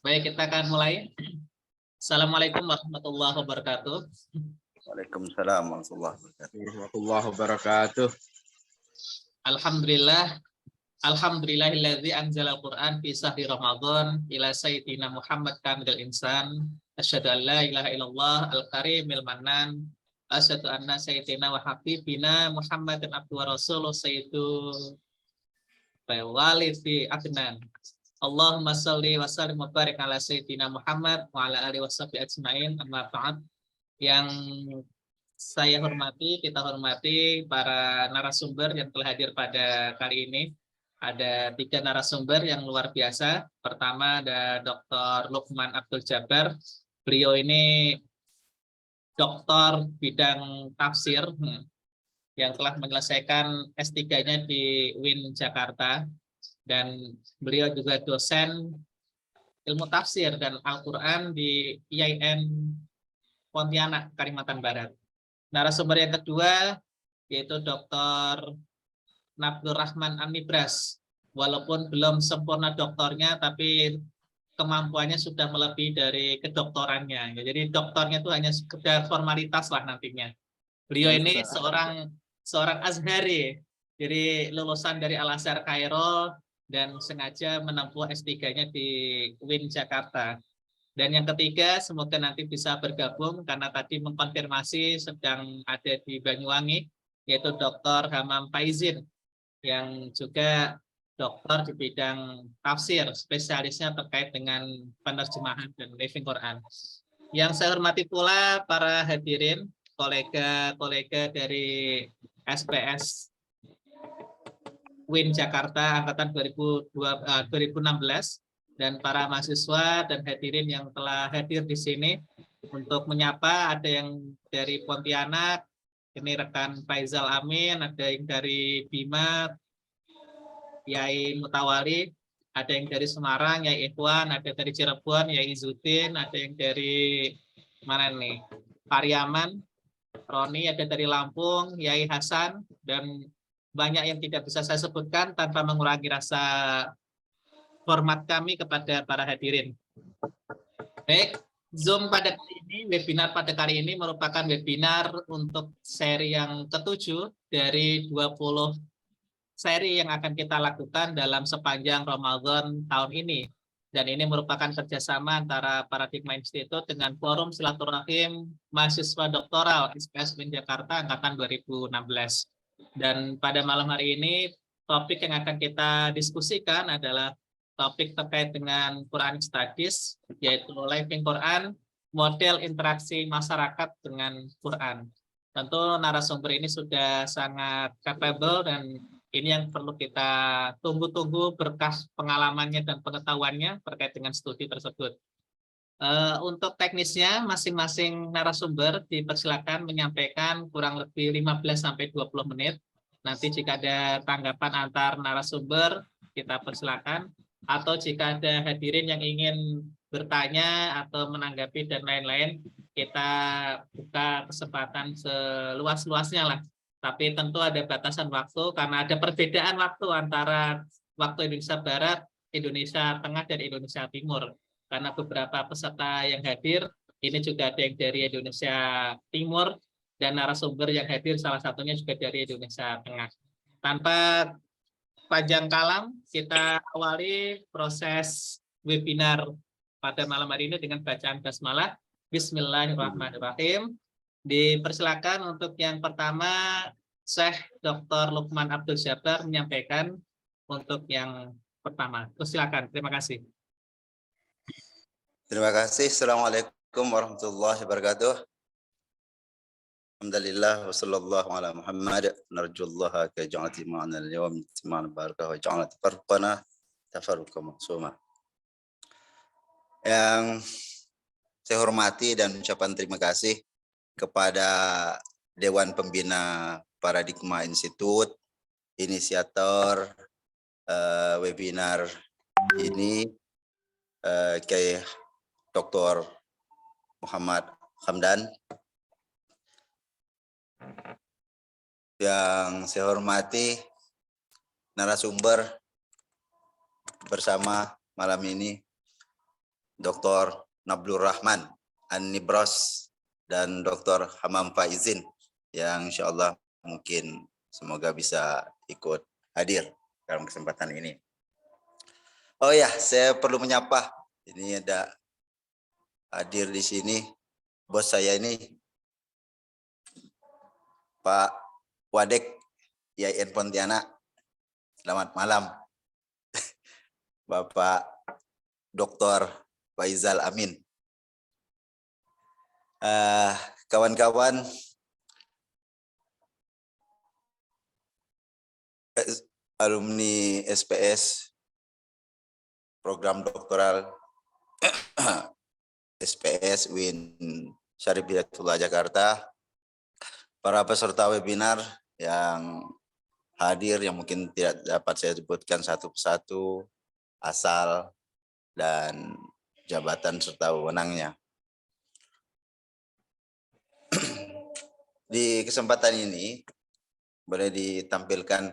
Baik, kita akan mulai. Assalamualaikum warahmatullahi wabarakatuh. Waalaikumsalam warahmatullahi wabarakatuh. Alhamdulillah. Alhamdulillahilladzi anzala al-Qur'an fi sahri Ramadan ila sayyidina Muhammad kamilul insan. Asyhadu an la ilaha illallah al-karimil mannan. Asyhadu anna sayyidina wa habibina Muhammadan abduhu wa rasuluh sayyidu walidi adnan. Allahumma sholli wa sallim wa barik ala sayyidina Muhammad wa ala alihi washabihi ajmain. Amma ba'd. Yang saya hormati, kita hormati para narasumber yang telah hadir pada kali ini. Ada 3 narasumber yang luar biasa. Pertama ada Dr. Lukman Abdul Jabbar. Beliau ini doktor bidang tafsir yang telah menyelesaikan S3-nya di UIN Jakarta. Dan beliau juga dosen ilmu tafsir dan Al-Quran di IAIN Pontianak, Kalimantan Barat. Narasumber yang kedua yaitu Dr. Nabdur Rahman Amibras. Walaupun belum sempurna doktornya, tapi kemampuannya sudah melebihi dari kedoktorannya. Jadi doktornya itu hanya sekedar formalitas lah nantinya. Beliau ini seorang Azhari, jadi lulusan dari Al-Azhar Kairo dan sengaja menempuh S3-nya di UIN Jakarta. Dan yang ketiga, semoga nanti bisa bergabung karena tadi mengkonfirmasi sedang ada di Banyuwangi, yaitu Dr. Hamam Faizin, yang juga dokter di bidang tafsir, spesialisnya terkait dengan penerjemahan dan living Quran. Yang saya hormati pula para hadirin, kolega-kolega dari SPS UIN Jakarta Angkatan 2016, dan para mahasiswa dan hadirin yang telah hadir di sini. Untuk menyapa, ada yang dari Pontianak, ini rekan Faizal Amin, ada yang dari Bima, Yai Mutawali, ada yang dari Semarang, Yai Ikhwan, ada dari Cirebon, Yai Izuddin, ada yang dari mana nih? Pariaman, Roni, ada dari Lampung, Yai Hasan, dan banyak yang tidak bisa saya sebutkan tanpa mengurangi rasa hormat kami kepada para hadirin. Baik, Zoom pada kali ini, webinar pada kali ini merupakan webinar untuk seri yang ke-7 dari 20 seri yang akan kita lakukan dalam sepanjang Ramadan tahun ini. Dan ini merupakan kerjasama antara Paradigma Institute dengan Forum Silaturahim Mahasiswa Doktoral SPS UIN Jakarta Angkatan 2016. Dan pada malam hari ini, topik yang akan kita diskusikan adalah topik terkait dengan Quran Studies, yaitu Living Quran, model interaksi masyarakat dengan Quran. Tentu narasumber ini sudah sangat capable dan ini yang perlu kita tunggu-tunggu berkas pengalamannya dan pengetahuannya terkait dengan studi tersebut. Untuk teknisnya, masing-masing narasumber dipersilakan menyampaikan kurang lebih 15-20 menit. Nanti jika ada tanggapan antar narasumber, kita persilakan. Atau jika ada hadirin yang ingin bertanya atau menanggapi dan lain-lain, kita buka kesempatan seluas-luasnya lah. Tapi tentu ada batasan waktu karena ada perbedaan waktu antara waktu Indonesia Barat, Indonesia Tengah, dan Indonesia Timur. Karena beberapa peserta yang hadir, ini juga ada yang dari Indonesia Timur, dan narasumber yang hadir salah satunya juga dari Indonesia Tengah. Tanpa panjang kalam, kita awali proses webinar pada malam hari ini dengan bacaan basmalah. Bismillahirrahmanirrahim. Dipersilakan untuk yang pertama, Syekh Dr. Lukman Abdul Jabbar menyampaikan untuk yang pertama. Silakan, terima kasih. Terima kasih. Assalamualaikum warahmatullahi wabarakatuh. Alhamdulillah wa sallallahu ala Muhammad. Narjullaha ka ja'ati ma'ana al-yawm tima'an barakah wa ja'ala tafarruqana tafarruqa maksuma. Yang saya hormati dan ucapan terima kasih kepada Dewan Pembina Paradigma Institute, inisiator webinar ini, Kiai Dr. Muhammad Hamdan. Yang saya hormati narasumber bersama malam ini, Dr. Nablur Rahman An-Nibras dan Dr. Hamam Faizin yang insya Allah mungkin semoga bisa ikut hadir dalam kesempatan ini. Oh ya, saya perlu menyapa. Ini ada hadir di sini bos saya ini, Pak Wadek IAIN Pontianak. Selamat malam, Bapak Dr. Faizal Amin. Kawan-kawan alumni SPS program doktoral SPS UIN Syarif Hidayatullah Jakarta, para peserta webinar yang hadir yang mungkin tidak dapat saya sebutkan satu persatu asal dan jabatan serta wewenangnya. Di kesempatan ini boleh ditampilkan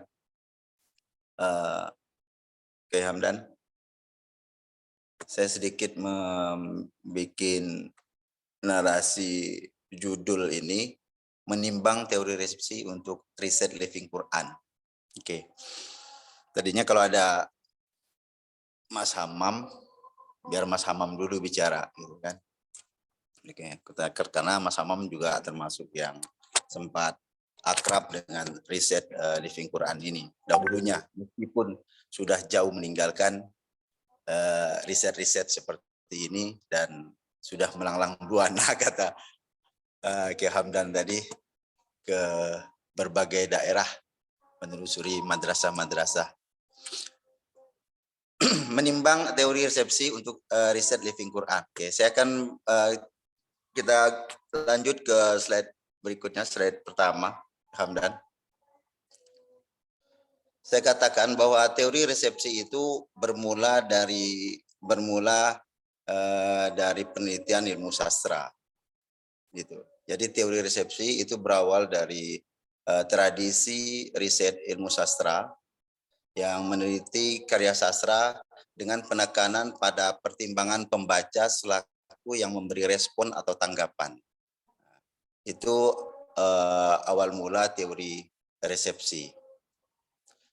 Kiai Hamdan. Saya sedikit membuat narasi judul ini, menimbang teori resepsi untuk riset living Quran. Oke. Tadinya kalau ada Mas Hamam, biar Mas Hamam dulu bicara, gitu kan? Oke, karena Mas Hamam juga termasuk yang sempat akrab dengan riset living Quran ini dahulunya, meskipun sudah jauh meninggalkan riset-riset seperti ini dan sudah melanglang buana kata Kiai Hamdan tadi ke berbagai daerah menelusuri madrasah-madrasah. Menimbang teori resepsi untuk riset living Quran. Oke, saya akan kita lanjut ke slide berikutnya, slide pertama, Hamdan. Saya katakan bahwa teori resepsi itu bermula dari penelitian ilmu sastra, gitu. Jadi teori resepsi itu berawal dari tradisi riset ilmu sastra yang meneliti karya sastra dengan penekanan pada pertimbangan pembaca selaku yang memberi respon atau tanggapan. Itu awal mula teori resepsi.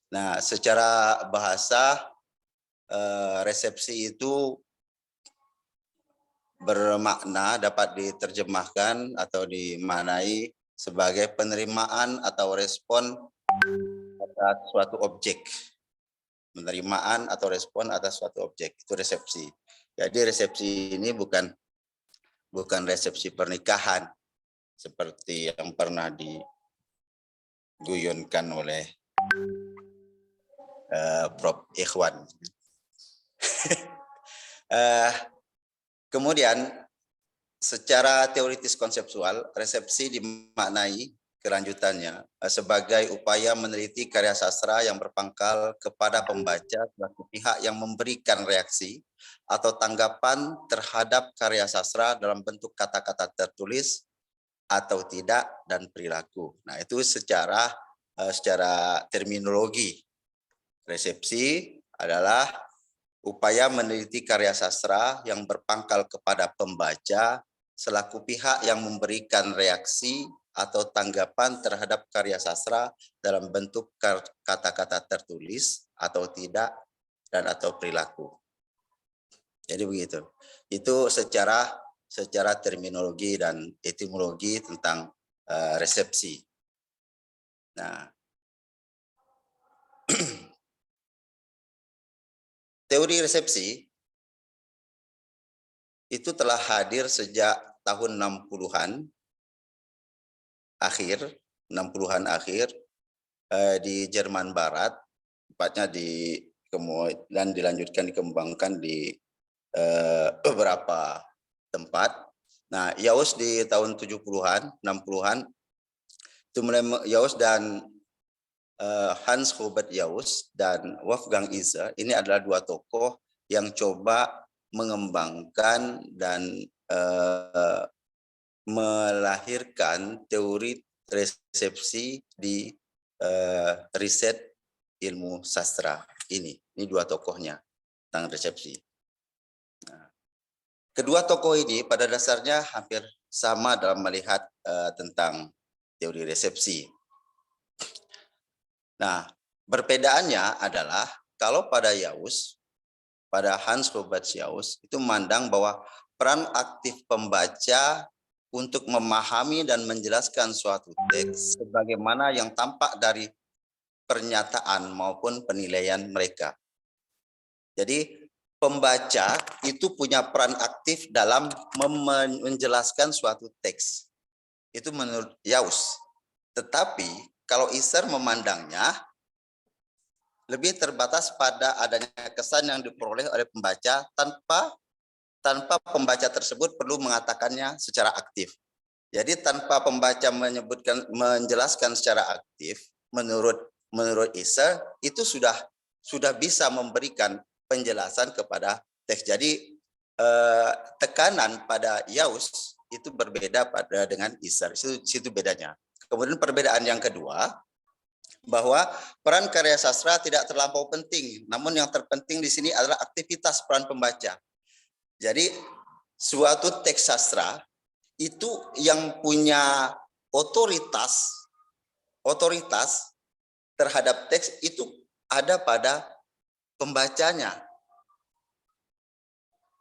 Nah, secara bahasa resepsi itu bermakna dapat diterjemahkan atau dimaknai sebagai penerimaan atau respon atas suatu objek. Penerimaan atau respon atas suatu objek, itu resepsi. Jadi resepsi ini bukan resepsi pernikahan seperti yang pernah diguyonkan oleh Prof. Ikhwan. Kemudian secara teoritis konseptual, resepsi dimaknai kelanjutannya sebagai upaya meneliti karya sastra yang berpangkal kepada pembaca selaku pihak yang memberikan reaksi atau tanggapan terhadap karya sastra dalam bentuk kata-kata tertulis atau tidak dan perilaku. Nah, itu secara terminologi. Resepsi adalah upaya meneliti karya sastra yang berpangkal kepada pembaca selaku pihak yang memberikan reaksi atau tanggapan terhadap karya sastra dalam bentuk kata-kata tertulis atau tidak dan atau perilaku. Jadi begitu. Itu secara terminologi dan etimologi tentang resepsi. Nah, teori resepsi itu telah hadir sejak tahun 60-an akhir di Jerman Barat, tepatnya dan dilanjutkan dikembangkan di beberapa tempat. Nah, Yaus di tahun 70-an, 60-an itu mulai Yaus dan Hans Hubert Yaus dan Wolfgang Iser, ini adalah dua tokoh yang coba mengembangkan dan melahirkan teori resepsi di riset ilmu sastra ini dua tokohnya tentang resepsi. Nah, kedua tokoh ini pada dasarnya hampir sama dalam melihat tentang teori resepsi. Nah, perbedaannya adalah kalau pada Yaus, pada Hans Robert Yaus itu memandang bahwa peran aktif pembaca untuk memahami dan menjelaskan suatu teks sebagaimana yang tampak dari pernyataan maupun penilaian mereka. Jadi pembaca itu punya peran aktif dalam menjelaskan suatu teks. Itu menurut Yaus. Tetapi kalau Isar memandangnya lebih terbatas pada adanya kesan yang diperoleh oleh pembaca tanpa pembaca tersebut perlu mengatakannya secara aktif. Jadi tanpa pembaca menjelaskan secara aktif, menurut Isar itu sudah bisa memberikan penjelasan kepada teks. Jadi tekanan pada Yaus itu berbeda dengan Isar. Situ bedanya. Kemudian perbedaan yang kedua, bahwa peran karya sastra tidak terlampau penting, namun yang terpenting di sini adalah aktivitas peran pembaca. Jadi suatu teks sastra itu yang punya otoritas terhadap teks itu ada pada pembacanya.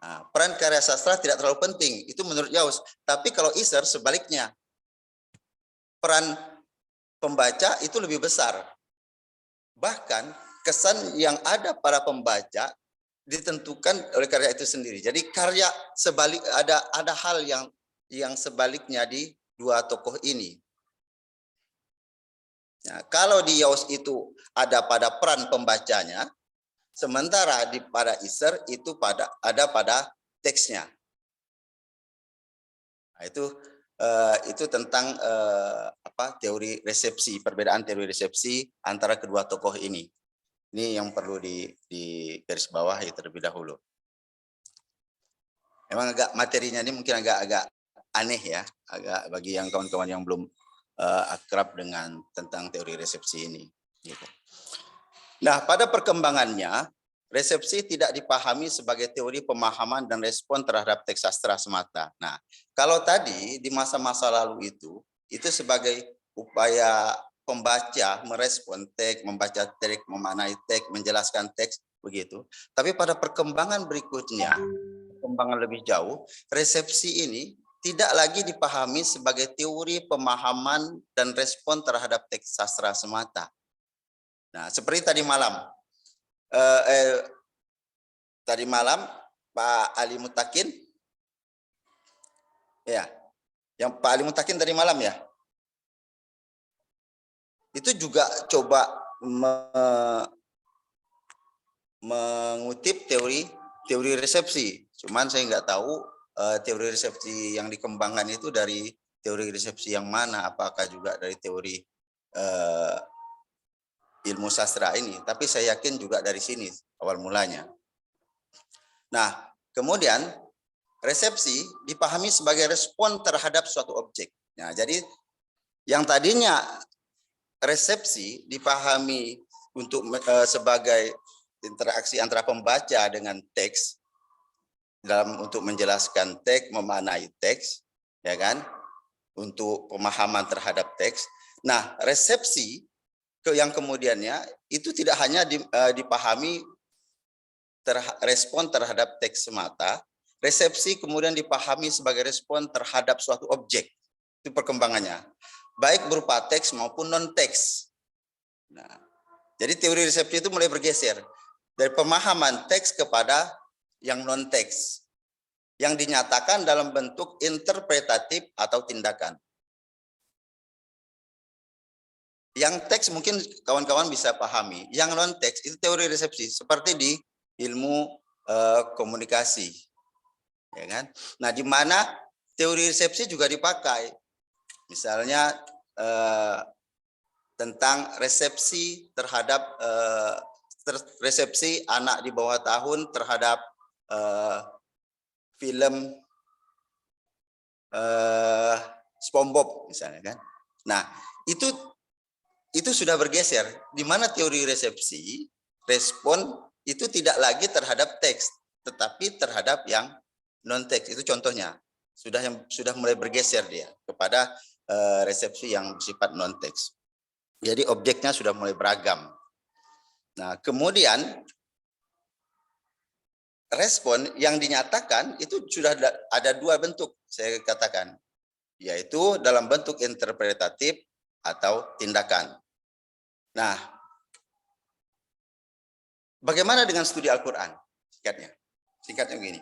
Nah, peran karya sastra tidak terlalu penting, itu menurut Yaus. Tapi kalau Isar sebaliknya, peran pembaca itu lebih besar. Bahkan kesan yang ada pada pembaca ditentukan oleh karya itu sendiri. Jadi karya ada hal yang sebaliknya di dua tokoh ini. Nah, kalau di Yaus itu ada pada peran pembacanya, sementara pada Isar itu ada pada teksnya. Nah, itu tentang teori resepsi, perbedaan teori resepsi antara kedua tokoh ini. Ini yang perlu di garis bawah ya terlebih dahulu. Memang agak materinya ini mungkin agak aneh ya, agak bagi yang kawan-kawan yang belum akrab dengan tentang teori resepsi ini. Gitu. Nah, pada perkembangannya, resepsi tidak dipahami sebagai teori pemahaman dan respon terhadap teks sastra semata. Nah, kalau tadi di masa-masa lalu itu sebagai upaya pembaca merespon teks, membaca teks, memaknai teks, menjelaskan teks, begitu. Tapi pada perkembangan berikutnya, perkembangan lebih jauh, resepsi ini tidak lagi dipahami sebagai teori pemahaman dan respon terhadap teks sastra semata. Nah, seperti tadi malam, Pak Ali Mutakin, ya, yang Pak Ali Mutakin tadi malam ya, itu juga coba mengutip teori resepsi. Cuman saya nggak tahu teori resepsi yang dikembangkan itu dari teori resepsi yang mana, apakah juga dari teori ilmu sastra ini, tapi saya yakin juga dari sini awal mulanya. Nah, kemudian resepsi dipahami sebagai respon terhadap suatu objek. Nah, jadi yang tadinya resepsi dipahami sebagai interaksi antara pembaca dengan teks untuk menjelaskan teks, memaknai teks, ya kan? Untuk pemahaman terhadap teks. Nah, resepsi yang kemudiannya itu tidak hanya dipahami respon terhadap teks semata, resepsi kemudian dipahami sebagai respon terhadap suatu objek. Itu perkembangannya, baik berupa teks maupun non-teks. Nah, jadi teori resepsi itu mulai bergeser dari pemahaman teks kepada yang non-teks, yang dinyatakan dalam bentuk interpretatif atau tindakan. Yang teks mungkin kawan-kawan bisa pahami, yang non-teks itu teori resepsi seperti di ilmu komunikasi, ya kan? Nah, di mana teori resepsi juga dipakai, misalnya tentang resepsi terhadap resepsi anak di bawah tahun terhadap film SpongeBob misalnya kan. Nah, itu sudah bergeser, di mana teori resepsi respon itu tidak lagi terhadap teks, tetapi terhadap yang non-teks itu contohnya sudah mulai bergeser dia kepada resepsi yang bersifat non-teks. Jadi objeknya sudah mulai beragam. Nah, kemudian respon yang dinyatakan itu sudah ada dua bentuk, saya katakan, yaitu dalam bentuk interpretatif atau tindakan. Nah, bagaimana dengan studi Al-Quran? Singkatnya begini.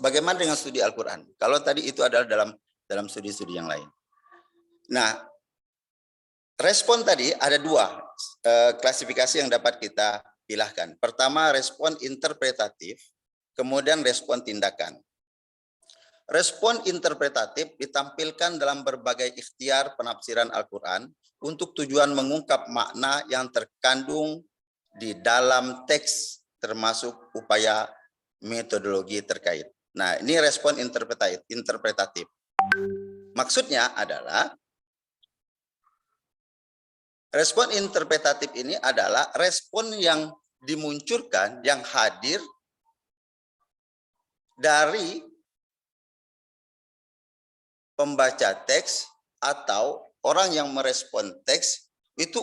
Bagaimana dengan studi Al-Quran? Kalau tadi itu adalah dalam studi-studi yang lain. Nah, respon tadi ada dua klasifikasi yang dapat kita pilahkan. Pertama, respon interpretatif, kemudian respon tindakan. Respon interpretatif ditampilkan dalam berbagai ikhtiar penafsiran Al-Quran untuk tujuan mengungkap makna yang terkandung di dalam teks, termasuk upaya metodologi terkait. Nah, ini respon interpretatif. Maksudnya adalah respon interpretatif ini adalah respon yang dimunculkan, yang hadir dari pembaca teks atau orang yang merespon teks, itu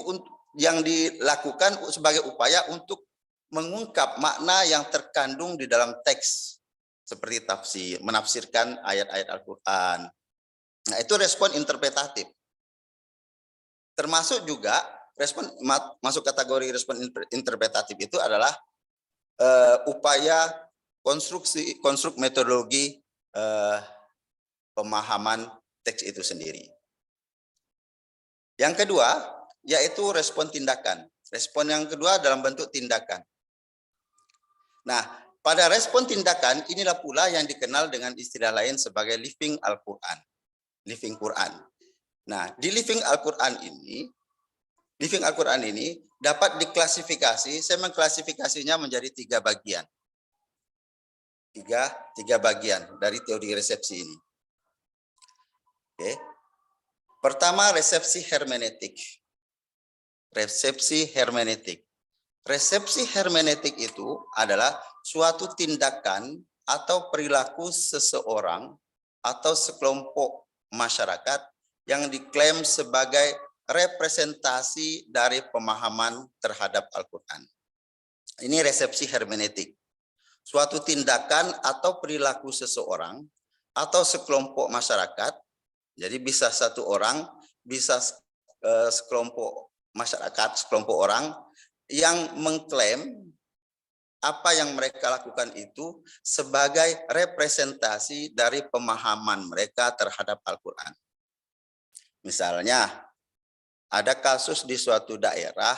yang dilakukan sebagai upaya untuk mengungkap makna yang terkandung di dalam teks, seperti tafsir, menafsirkan ayat-ayat Al-Quran. Nah, itu respon interpretatif. Termasuk juga respon, masuk kategori respon interpretatif itu adalah upaya konstruk metodologi pemahaman teks itu sendiri. Yang kedua, yaitu respon tindakan. Respon yang kedua dalam bentuk tindakan. Nah, pada respon tindakan inilah pula yang dikenal dengan istilah lain sebagai living Al-Quran. Living Quran. Nah, di living Al-Quran ini dapat diklasifikasi, saya mengklasifikasinya menjadi 3 bagian. Tiga bagian dari teori resepsi ini. Oke. Pertama, resepsi hermeneutik. Resepsi hermeneutik. Resepsi hermeneutik itu adalah suatu tindakan atau perilaku seseorang atau sekelompok masyarakat yang diklaim sebagai representasi dari pemahaman terhadap Al-Quran. Ini resepsi hermeneutik. Suatu tindakan atau perilaku seseorang atau sekelompok masyarakat, jadi bisa satu orang, bisa sekelompok masyarakat, sekelompok orang yang mengklaim apa yang mereka lakukan itu sebagai representasi dari pemahaman mereka terhadap Al-Quran. Misalnya, ada kasus di suatu daerah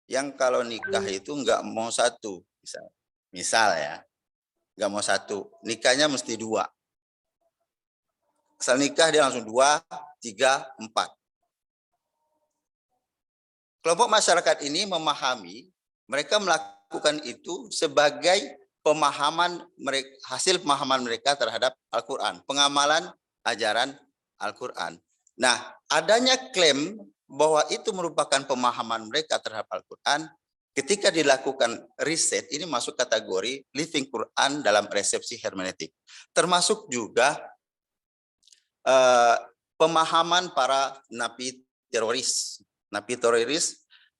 yang kalau nikah itu nggak mau satu, misal ya, nggak mau satu, nikahnya mesti 2. Asal nikah dia langsung 2, 3, 4. Kelompok masyarakat ini memahami, mereka melakukan itu sebagai pemahaman mereka, hasil pemahaman mereka terhadap Al-Quran, pengamalan ajaran Al-Quran. Nah, adanya klaim bahwa itu merupakan pemahaman mereka terhadap Al-Quran, ketika dilakukan riset, ini masuk kategori living Quran dalam resepsi hermeneutik. Termasuk juga pemahaman para napi teroris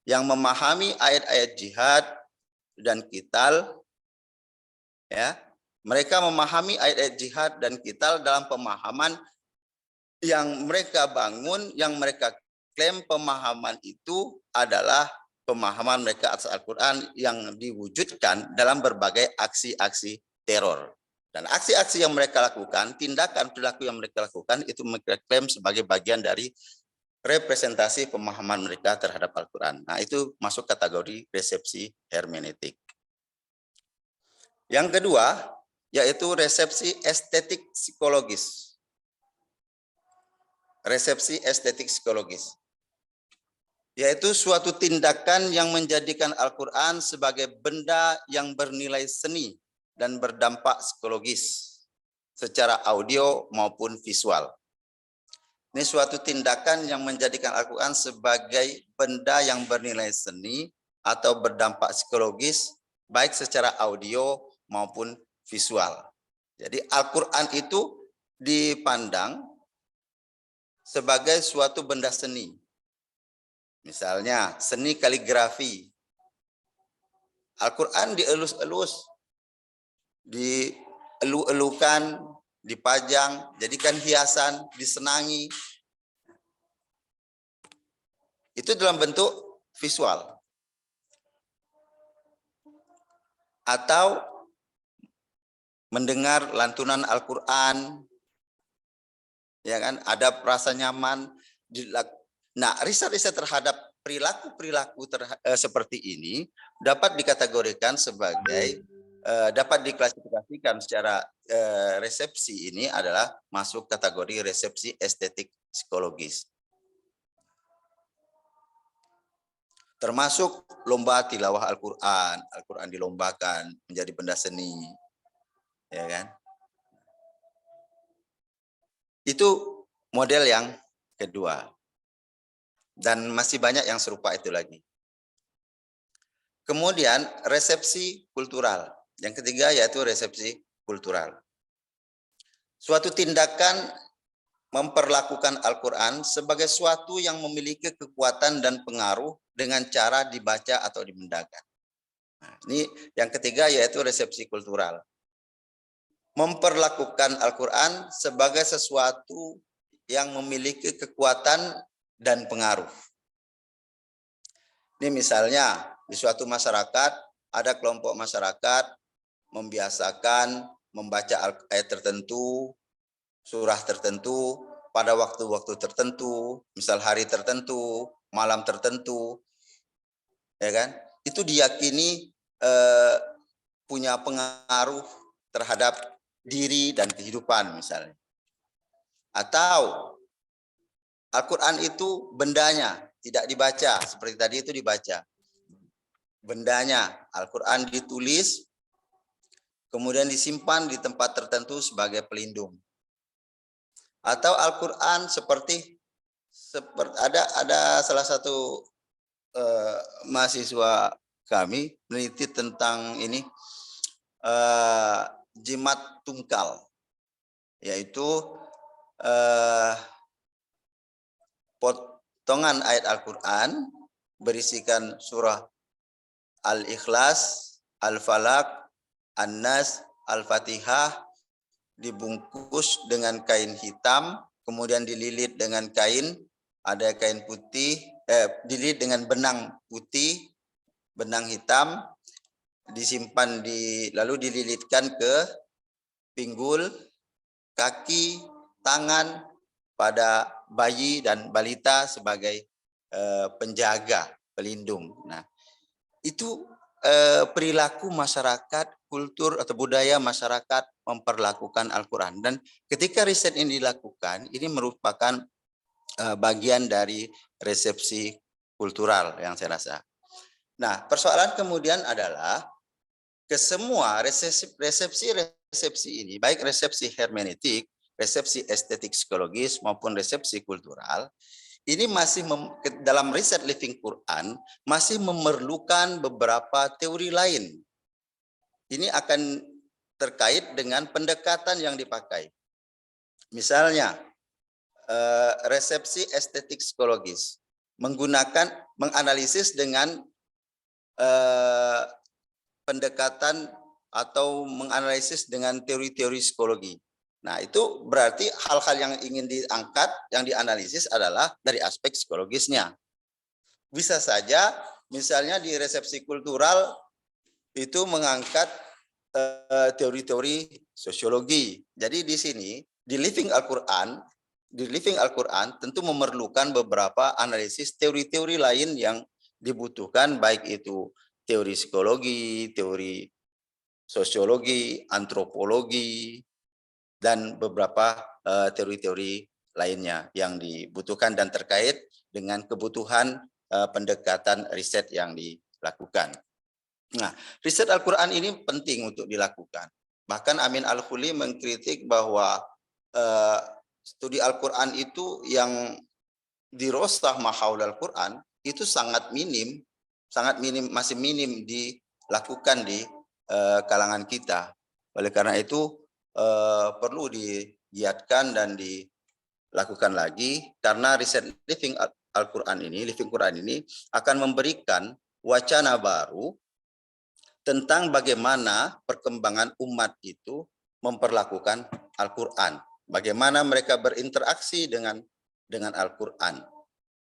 yang memahami ayat-ayat jihad dan qital, ya, mereka memahami ayat-ayat jihad dan qital dalam pemahaman yang mereka bangun, yang mereka klaim pemahaman itu adalah pemahaman mereka atas Al-Quran yang diwujudkan dalam berbagai aksi-aksi teror. Dan aksi-aksi yang mereka lakukan, tindakan perilaku yang mereka lakukan itu mereka klaim sebagai bagian dari representasi pemahaman mereka terhadap Al-Quran. Nah, itu masuk kategori resepsi hermeneutik. Yang kedua, yaitu resepsi estetik psikologis. Resepsi estetik psikologis, yaitu suatu tindakan yang menjadikan Al-Quran sebagai benda yang bernilai seni dan berdampak psikologis secara audio maupun visual. Ini suatu tindakan yang menjadikan Al-Quran sebagai benda yang bernilai seni atau berdampak psikologis, baik secara audio maupun visual. Jadi Al-Quran itu dipandang sebagai suatu benda seni. Misalnya seni kaligrafi. Al-Quran dielus-elus, dielu-elukan, dipajang, jadikan hiasan, disenangi. Itu dalam bentuk visual. Atau mendengar lantunan Al-Quran, ya kan, ada rasa nyaman. Nah, riset-riset terhadap perilaku-perilaku seperti ini dapat dikategorikan sebagai, dapat diklasifikasikan secara resepsi ini adalah masuk kategori resepsi estetik psikologis. Termasuk lomba tilawah Al-Quran, Al-Quran dilombakan menjadi benda seni, ya kan? Itu model yang kedua. Dan masih banyak yang serupa itu lagi. Kemudian resepsi kultural. Yang ketiga yaitu resepsi kultural. Suatu tindakan memperlakukan Al-Quran sebagai suatu yang memiliki kekuatan dan pengaruh dengan cara dibaca atau dimendakan. Nah, ini yang ketiga yaitu resepsi kultural. Memperlakukan Al-Quran sebagai sesuatu yang memiliki kekuatan dan pengaruh. Ini misalnya di suatu masyarakat, ada kelompok masyarakat membiasakan membaca ayat tertentu, surah tertentu, pada waktu-waktu tertentu, misal hari tertentu, malam tertentu, ya kan? Itu diyakini punya pengaruh terhadap diri dan kehidupan misalnya. Atau Al-Quran itu bendanya, tidak dibaca, seperti tadi itu dibaca. Bendanya, Al-Quran ditulis, kemudian disimpan di tempat tertentu sebagai pelindung. Atau Al-Quran seperti ada salah satu mahasiswa kami meneliti tentang ini, jimat tungkal, yaitu potongan ayat Al-Quran berisikan surah Al-Ikhlas, Al-Falaq, An-Nas, Al-Fatihah, dibungkus dengan kain hitam, kemudian dililit dengan kain, ada kain putih, dililit dengan benang putih, benang hitam, disimpan lalu dililitkan ke pinggul, kaki, tangan pada bayi dan balita sebagai penjaga, pelindung. Nah, itu perilaku masyarakat, kultur atau budaya masyarakat memperlakukan Al-Quran. Dan ketika riset ini dilakukan, ini merupakan bagian dari resepsi kultural yang saya rasa. Nah, persoalan kemudian adalah kesemua resepsi ini, baik resepsi hermeneutik, resepsi estetik psikologis maupun resepsi kultural, ini masih dalam riset Living Quran masih memerlukan beberapa teori lain. Ini akan terkait dengan pendekatan yang dipakai. Misalnya resepsi estetik psikologis menganalisis dengan pendekatan atau menganalisis dengan teori-teori psikologi. Nah, itu berarti hal-hal yang ingin diangkat, yang dianalisis adalah dari aspek psikologisnya. Bisa saja, misalnya di resepsi kultural itu mengangkat teori-teori sosiologi. Jadi di sini, di Living Al-Quran tentu memerlukan beberapa analisis teori-teori lain yang dibutuhkan, baik itu teori psikologi, teori sosiologi, antropologi, dan beberapa teori-teori lainnya yang dibutuhkan dan terkait dengan kebutuhan pendekatan riset yang dilakukan. Nah, riset Al-Quran ini penting untuk dilakukan. Bahkan Amin Al-Khuli mengkritik bahwa studi Al-Quran itu yang dirosah mahaul Al-Quran itu sangat minim, masih minim dilakukan di kalangan kita. Oleh karena itu, perlu digiatkan dan dilakukan lagi, karena riset living Living Quran ini akan memberikan wacana baru tentang bagaimana perkembangan umat itu memperlakukan Al-Quran, bagaimana mereka berinteraksi dengan Al-Quran.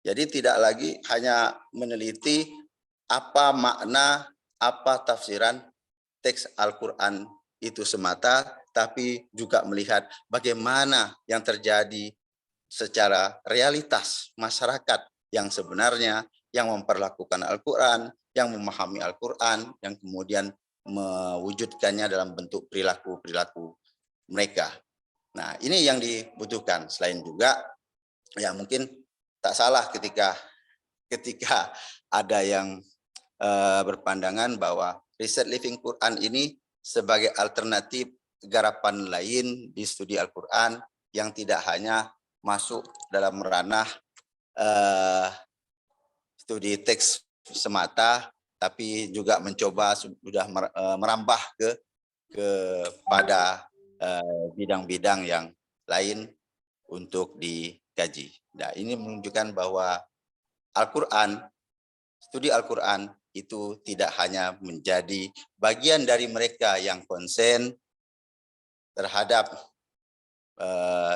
Jadi tidak lagi hanya meneliti apa makna, apa tafsiran teks Al-Quran itu semata, tapi juga melihat bagaimana yang terjadi secara realitas masyarakat yang sebenarnya, yang memperlakukan Al-Quran, yang memahami Al-Quran, yang kemudian mewujudkannya dalam bentuk perilaku-perilaku mereka. Nah, ini yang dibutuhkan. Selain juga, ya mungkin tak salah ketika ada yang berpandangan bahwa riset Living Quran ini sebagai alternatif garapan lain di studi Al-Quran yang tidak hanya masuk dalam ranah studi teks semata, tapi juga mencoba sudah merambah kepada bidang-bidang yang lain untuk dikaji. Nah, ini menunjukkan bahwa Al-Quran, studi Al-Quran itu tidak hanya menjadi bagian dari mereka yang konsen terhadap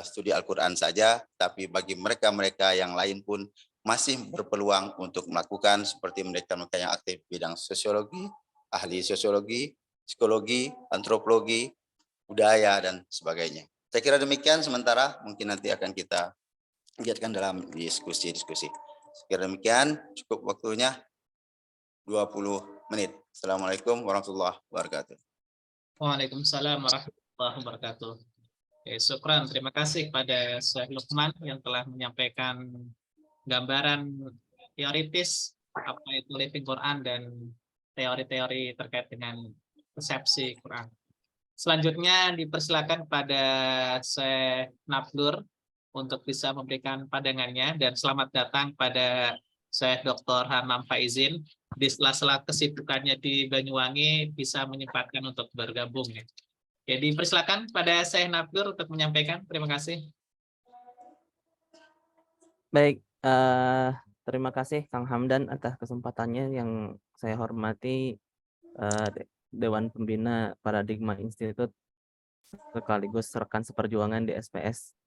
studi Al-Quran saja, tapi bagi mereka-mereka yang lain pun masih berpeluang untuk melakukan, seperti mereka-mereka yang aktif bidang sosiologi, ahli sosiologi, psikologi, antropologi, budaya, dan sebagainya. Saya kira demikian sementara, mungkin nanti akan kita lihatkan dalam diskusi-diskusi. Sekira demikian, cukup waktunya 20 menit. Assalamualaikum warahmatullahi wabarakatuh. Waalaikumsalam warahmatullahi wabarakatuh. Syukran, terima kasih pada Syekh Lukman yang telah menyampaikan gambaran teoritis apa itu Living Quran dan teori-teori terkait dengan persepsi Quran. Selanjutnya dipersilakan pada Syekh Naflur untuk bisa memberikan pandangannya, dan selamat datang pada Syekh Dr. Hamam Faizin di sela-sela kesibukannya di Banyuwangi bisa menyempatkan untuk bergabung. Jadi persilakan pada Syekh Naflur untuk menyampaikan. Terima kasih. Baik, terima kasih Kang Hamdan atas kesempatannya. Yang saya hormati Dewan Pembina Paradigma Institute sekaligus rekan seperjuangan di SPS,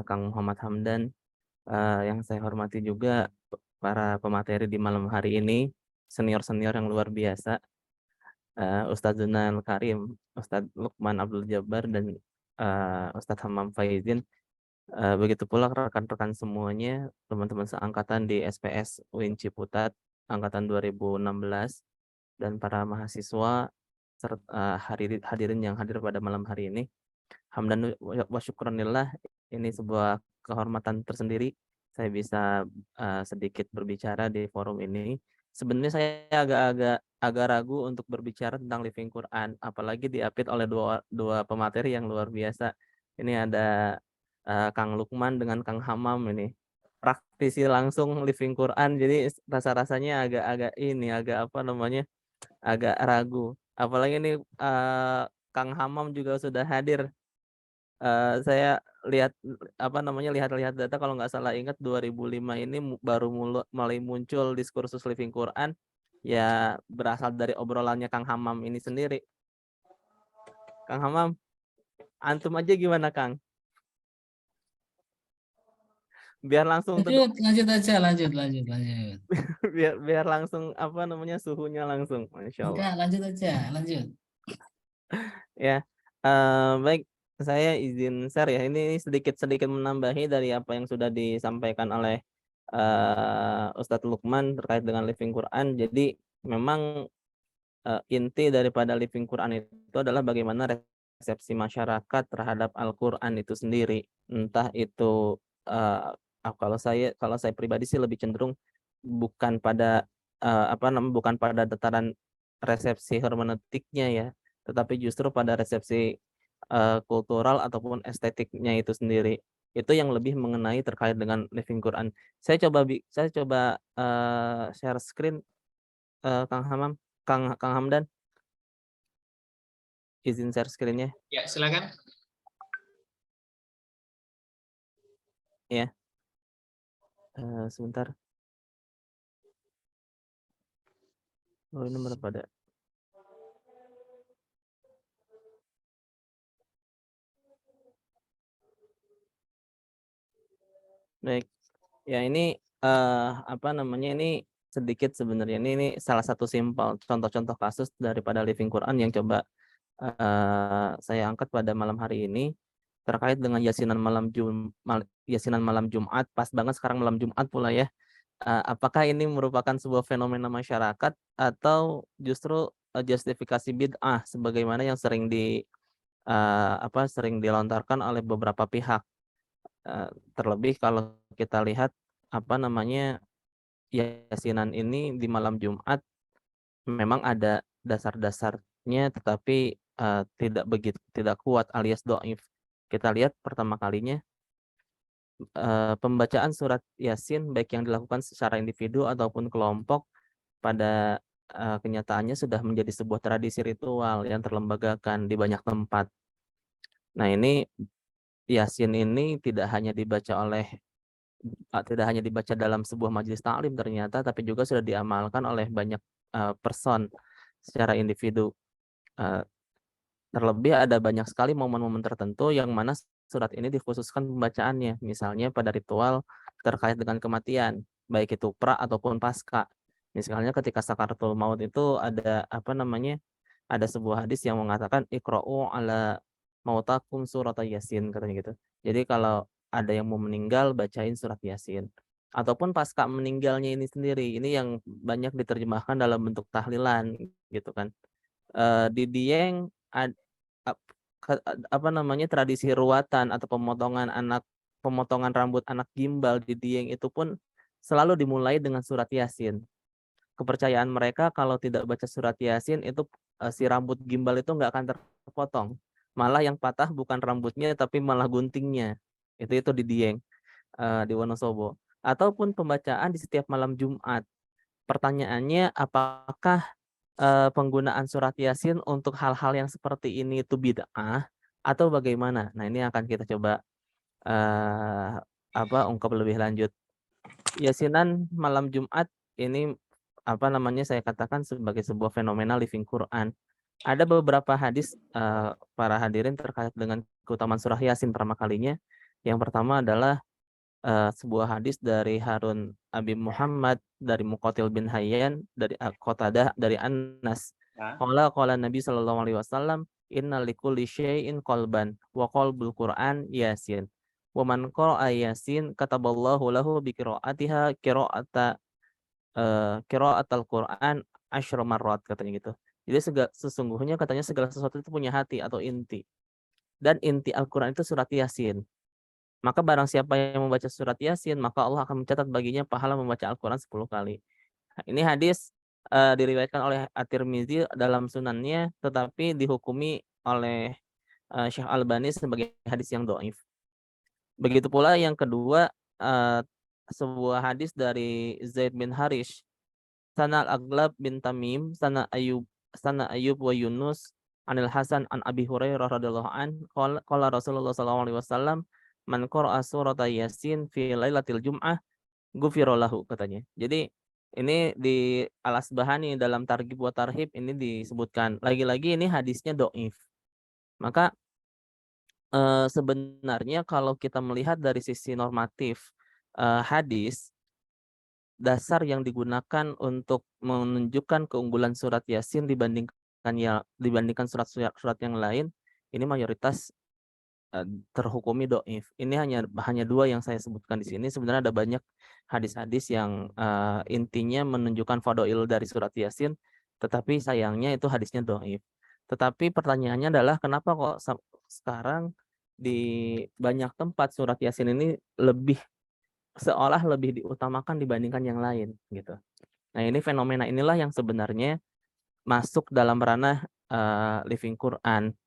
Kang Muhammad Hamdan. Yang saya hormati juga para pemateri di malam hari ini, senior-senior yang luar biasa, Ustadz Zunal Karim, Ustadz Lukman Abdul Jabbar, dan Ustadz Hamam Faizin. Begitu pula rekan-rekan semuanya, teman-teman seangkatan di SPS UIN Ciputat angkatan 2016, dan para mahasiswa serta hadirin yang hadir pada malam hari ini. Hamdan wa syukranillah, ini sebuah kehormatan tersendiri saya bisa sedikit berbicara di forum ini. Sebenarnya saya agak ragu untuk berbicara tentang Living Quran, apalagi diapit oleh dua pemateri yang luar biasa. Ini ada Kang Lukman dengan Kang Hamam, ini praktisi langsung Living Quran, jadi rasa-rasanya agak ragu. Apalagi ini Kang Hamam juga sudah hadir. Saya lihat lihat data, kalau nggak salah ingat 2005 ini baru mulai muncul diskursus Living Quran, ya berasal dari obrolannya Kang Hamam ini sendiri. Kang Hamam, antum aja gimana Kang? Biar langsung lanjut aja. biar langsung suhunya langsung, Masya Allah. Enggak, lanjut aja. Ya, baik, saya izin share ya. Ini sedikit menambahi dari apa yang sudah disampaikan oleh Ustadz Lukman terkait dengan Living Quran. Jadi memang inti daripada Living Quran itu adalah bagaimana resepsi masyarakat terhadap Al-Quran itu sendiri. Entah itu kalau saya pribadi sih lebih cenderung bukan pada bukan pada tataran resepsi hermeneutiknya ya, tetapi justru pada resepsi kultural ataupun estetiknya itu sendiri. Itu yang lebih mengenai terkait dengan Living Quran. Saya coba share screen, Kang Hamdan. izin share screen-nya Ya, silakan. ya. Sebentar. Oh, ini berapa ada? Baik. Ya ini apa namanya, ini sedikit sebenarnya ini salah satu simpel contoh-contoh kasus daripada Living Quran yang coba saya angkat pada malam hari ini terkait dengan yasinan malam Jumat, pas banget sekarang malam Jumat pula ya. Apakah ini merupakan sebuah fenomena masyarakat atau justru justifikasi bid'ah sebagaimana yang sering dilontarkan oleh beberapa pihak. Terlebih kalau kita lihat apa namanya, yasinan ini di malam Jumat memang ada dasar-dasarnya tetapi tidak kuat alias dhaif. Kita lihat pertama kalinya pembacaan surat Yasin baik yang dilakukan secara individu ataupun kelompok pada kenyataannya sudah menjadi sebuah tradisi ritual yang terlembagakan di banyak tempat. Nah ini Yasin ini tidak hanya dibaca dalam sebuah majelis taklim ternyata, tapi juga sudah diamalkan oleh banyak person secara individu. Eee, Terlebih ada banyak sekali momen-momen tertentu yang mana surat ini dikhususkan pembacaannya, misalnya pada ritual terkait dengan kematian, baik itu pra ataupun pasca. Misalnya ketika sakaratul maut itu ada apa namanya, ada sebuah hadis yang mengatakan iqra'u ala mautakum surat Yasin katanya gitu. Jadi kalau ada yang mau meninggal bacain surat Yasin. Ataupun pasca meninggalnya ini sendiri, ini yang banyak diterjemahkan dalam bentuk tahlilan gitu kan. Di Dieng ap apa namanya, tradisi ruatan atau pemotongan rambut anak gimbal di Dieng itu pun selalu dimulai dengan surat Yasin. Kepercayaan mereka kalau tidak baca surat Yasin itu, si rambut gimbal itu nggak akan terpotong. Malah yang patah bukan rambutnya tapi malah guntingnya. Itu di Dieng, di Wonosobo. Ataupun pembacaan di setiap malam Jumat. Pertanyaannya apakah penggunaan surat Yasin untuk hal-hal yang seperti ini itu bid'ah atau bagaimana? Nah, ini akan kita coba, eee, ungkap lebih lanjut. Yasinan malam Jumat ini, apa namanya, saya katakan sebagai sebuah fenomena Living Quran. Ada beberapa hadis, para hadirin terkait dengan keutamaan surah Yasin pertama kalinya. Yang pertama adalah, sebuah hadis dari Harun Abi Muhammad, dari Muqatil bin Hayyan, dari Qatadah, dari Anas. Ya. Qala Nabi sallallahu alaihi wasallam, "Inna likulli syai'in qalban, wa qalbul Qur'an Yasin. Wa man qara'a Yasin kataballahu lahu bi qiraatiha qiraatal Qur'an asyra marrat," katanya gitu. Jadi sesungguhnya katanya segala sesuatu itu punya hati atau inti, dan inti Al-Qur'an itu surat Yasin. Maka barang siapa yang membaca surat Yasin, maka Allah akan mencatat baginya pahala membaca Al-Quran 10 kali. Nah, ini hadis, diriwayatkan oleh At-Tirmizi dalam sunannya, tetapi dihukumi oleh, Syekh Albani sebagai hadis yang dhaif. Begitu pula yang kedua, eee, sebuah hadis dari Zaid bin Harish, Sana Al-Aghlab bin Tamim, Sana Ayyub wa Yunus, Anil Hasan an Abi Hurairah radhiyallahu an, qala Rasulullah sallallahu alaihi wasallam, "Man qara'a surata Yasin fi lailatul jum'ah, ghufira lahu," katanya. Jadi ini di Al-Asbahani dalam Targhib wa Tarhib ini disebutkan. Lagi-lagi ini hadisnya dhaif. Maka, sebenarnya kalau kita melihat dari sisi normatif, hadis, dasar yang digunakan untuk menunjukkan keunggulan surat Yasin dibandingkan surat-surat yang lain, ini mayoritas, terhukumi dhaif. Ini hanya 2 yang saya sebutkan di sini, sebenarnya ada banyak hadis-hadis yang, intinya menunjukkan fadhail dari surat Yasin, tetapi sayangnya itu hadisnya dhaif. Tetapi pertanyaannya adalah kenapa kok sekarang di banyak tempat surat Yasin ini seolah lebih diutamakan dibandingkan yang lain, gitu. Nah, ini fenomena inilah yang sebenarnya masuk dalam ranah, Living Quran.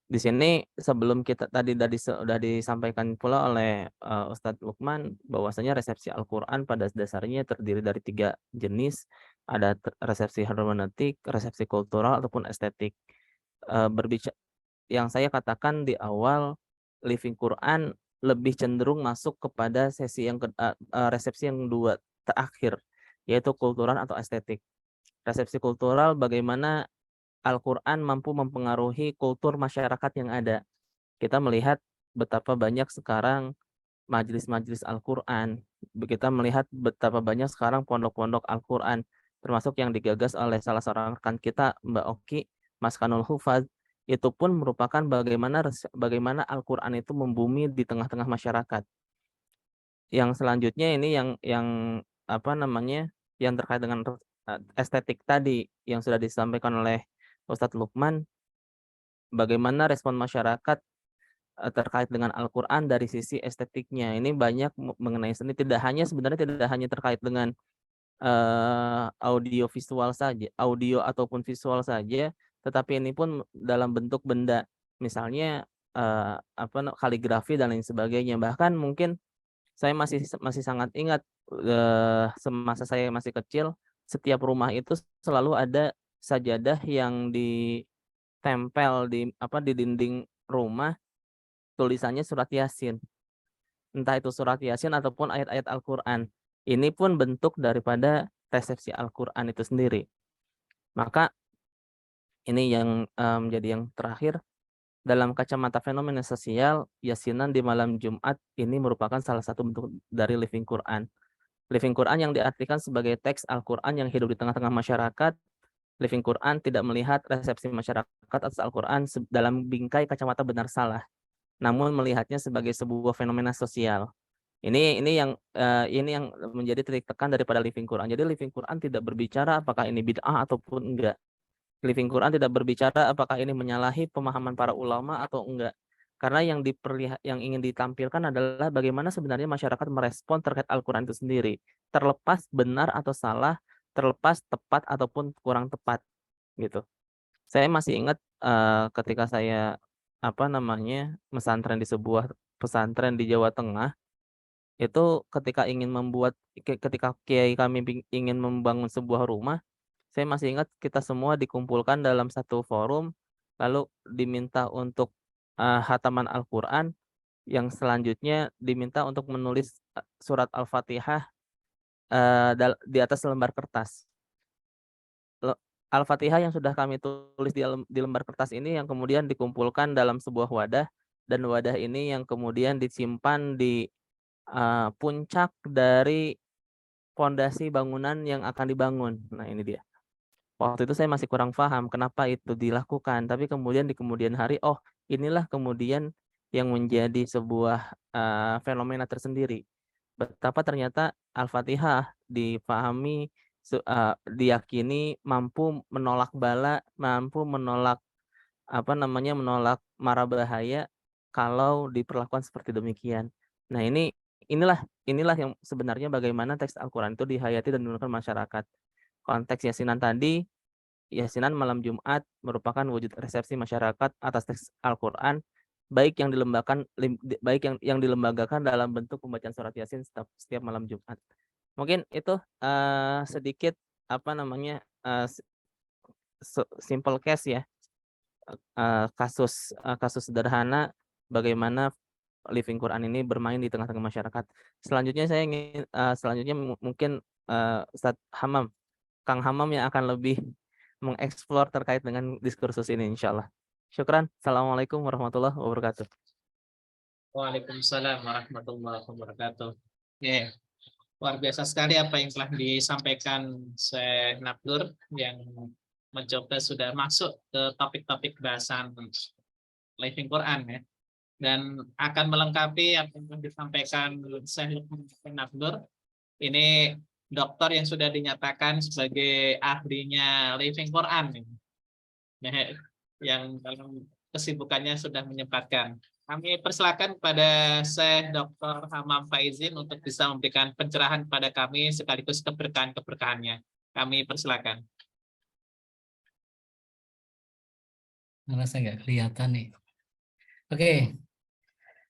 Di sini sebelum kita tadi sudah disampaikan pula oleh, Ustadz Lukman bahwasanya resepsi Al-Quran pada dasarnya terdiri dari 3 jenis, ada resepsi hermeneutik, resepsi kultural, ataupun estetik. berbicara, yang saya katakan di awal, Living Quran lebih cenderung masuk kepada sesi yang resepsi yang 2 terakhir, yaitu kultural atau estetik. Resepsi kultural bagaimana Al-Quran mampu mempengaruhi kultur masyarakat yang ada. Kita melihat betapa banyak sekarang majelis-majelis Al-Quran. Kita melihat betapa banyak sekarang pondok-pondok Al-Quran, termasuk yang digagas oleh salah seorang rekan kita, Mbak Oki, Mas Kanul Hufaz. Itu pun merupakan bagaimana Al-Quran itu membumi di tengah-tengah masyarakat. Yang selanjutnya ini yang apa namanya, yang terkait dengan estetik tadi yang sudah disampaikan oleh Ustadz Lukman, bagaimana respon masyarakat terkait dengan Al-Quran dari sisi estetiknya. Ini banyak mengenai seni, sebenarnya tidak hanya terkait dengan audio visual saja, audio ataupun visual saja, tetapi ini pun dalam bentuk benda. Misalnya kaligrafi dan lain sebagainya. Bahkan mungkin saya masih sangat ingat semasa saya masih kecil, setiap rumah itu selalu ada sajadah yang ditempel di dinding rumah, tulisannya surat Yasin. Entah itu surat Yasin ataupun ayat-ayat Al-Quran. Ini pun bentuk daripada resepsi Al-Quran itu sendiri. Maka ini yang menjadi yang terakhir, dalam kacamata fenomena sosial, Yasinan di malam Jumat ini merupakan salah satu bentuk dari Living Quran. Living Quran yang diartikan sebagai teks Al-Quran yang hidup di tengah-tengah masyarakat. Living Quran tidak melihat resepsi masyarakat atas Al-Quran dalam bingkai kacamata benar salah, namun melihatnya sebagai sebuah fenomena sosial. Ini yang menjadi titik tekan daripada Living Quran. Jadi Living Quran tidak berbicara apakah ini bid'ah ataupun enggak. Living Quran tidak berbicara apakah ini menyalahi pemahaman para ulama atau enggak. Karena yang ingin ditampilkan adalah bagaimana sebenarnya masyarakat merespon terkait Al-Quran itu sendiri. Terlepas benar atau salah, terlepas tepat ataupun kurang tepat, gitu. Saya masih ingat ketika saya mesantren di sebuah pesantren di Jawa Tengah, itu ketika kiai kami ingin membangun sebuah rumah, saya masih ingat kita semua dikumpulkan dalam satu forum, lalu diminta untuk hataman Al-Quran, yang selanjutnya diminta untuk menulis surat Al-Fatihah di atas lembar kertas. Al-Fatihah yang sudah kami tulis di lembar kertas ini yang kemudian dikumpulkan dalam sebuah wadah, dan wadah ini yang kemudian disimpan di puncak dari pondasi bangunan yang akan dibangun. Nah, ini dia. Waktu itu saya masih kurang paham kenapa itu dilakukan, tapi kemudian di kemudian hari, oh inilah kemudian yang menjadi sebuah fenomena tersendiri. Betapa ternyata Al-Fatihah dipahami, diyakini mampu menolak bala, mampu menolak menolak mara bahaya kalau diperlakukan seperti demikian. Nah, inilah yang sebenarnya bagaimana teks Al-Quran itu dihayati dan dimengerti masyarakat. Konteks Yasinan tadi, Yasinan malam Jumat merupakan wujud resepsi masyarakat atas teks Al-Quran, baik yang dilembagakan dalam bentuk pembacaan surat Yasin setiap malam Jumat. Mungkin itu sedikit simple case ya, kasus sederhana bagaimana Living Quran ini bermain di tengah-tengah masyarakat. Selanjutnya saya ingin mungkin Ustadz Kang Hamam yang akan lebih mengeksplor terkait dengan diskursus ini, insyaallah. Syukran. Assalamualaikum warahmatullahi wabarakatuh. Waalaikumsalam warahmatullahi wabarakatuh. Luar biasa sekali apa yang telah disampaikan Syekh Nabdur, yang mencoba sudah masuk ke topik-topik bahasan Living Quran ya, dan akan melengkapi apa yang disampaikan Syekh Nabdur. Ini dokter yang sudah dinyatakan sebagai ahlinya Living Quran yang dalam kesibukannya sudah menyempatkan. Kami persilakan kepada Syekh Dr. Hamam Faizin untuk bisa memberikan pencerahan kepada kami sekaligus keberkahan-keberkahannya. Kami persilakan. Merasa nggak kelihatan nih. Oke.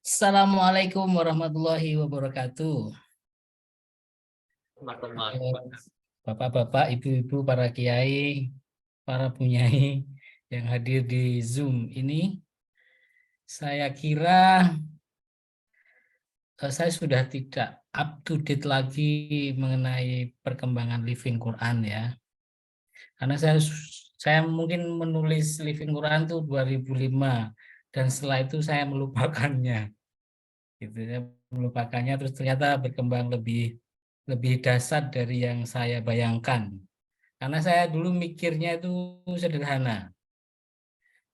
Assalamualaikum warahmatullahi wabarakatuh. Bapak-bapak, ibu-ibu, para kiai, para bunyai yang hadir di Zoom ini. Saya kira saya sudah tidak up to date lagi mengenai perkembangan Living Quran ya. Karena saya mungkin menulis Living Quran itu 2005 dan setelah itu saya melupakannya. Gitu ya, melupakannya terus ternyata berkembang lebih dasar dari yang saya bayangkan. Karena saya dulu mikirnya itu sederhana.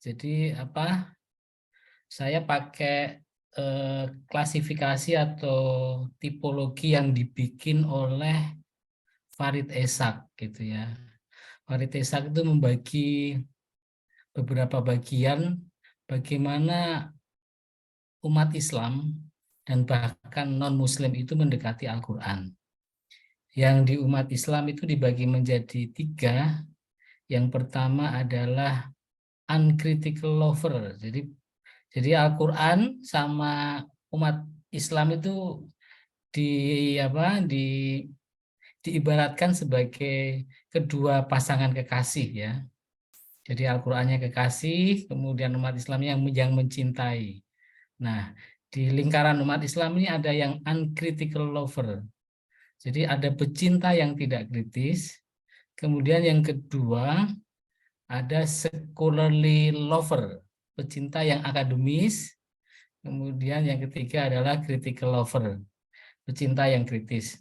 Jadi saya pakai klasifikasi atau tipologi yang dibikin oleh Farid Esak gitu ya. Farid Esak itu membagi beberapa bagian bagaimana umat Islam dan bahkan non-Muslim itu mendekati Al-Quran. Yang di umat Islam itu dibagi menjadi 3. Yang pertama adalah uncritical lover. Jadi Al-Quran sama umat Islam itu diibaratkan sebagai kedua pasangan kekasih ya. Jadi Al-Qur'annya kekasih, kemudian umat Islam yang mencintai. Nah, di lingkaran umat Islam ini ada yang uncritical lover. Jadi ada pecinta yang tidak kritis. Kemudian yang kedua ada scholarly lover, pecinta yang akademis. Kemudian yang ketiga adalah critical lover, pecinta yang kritis.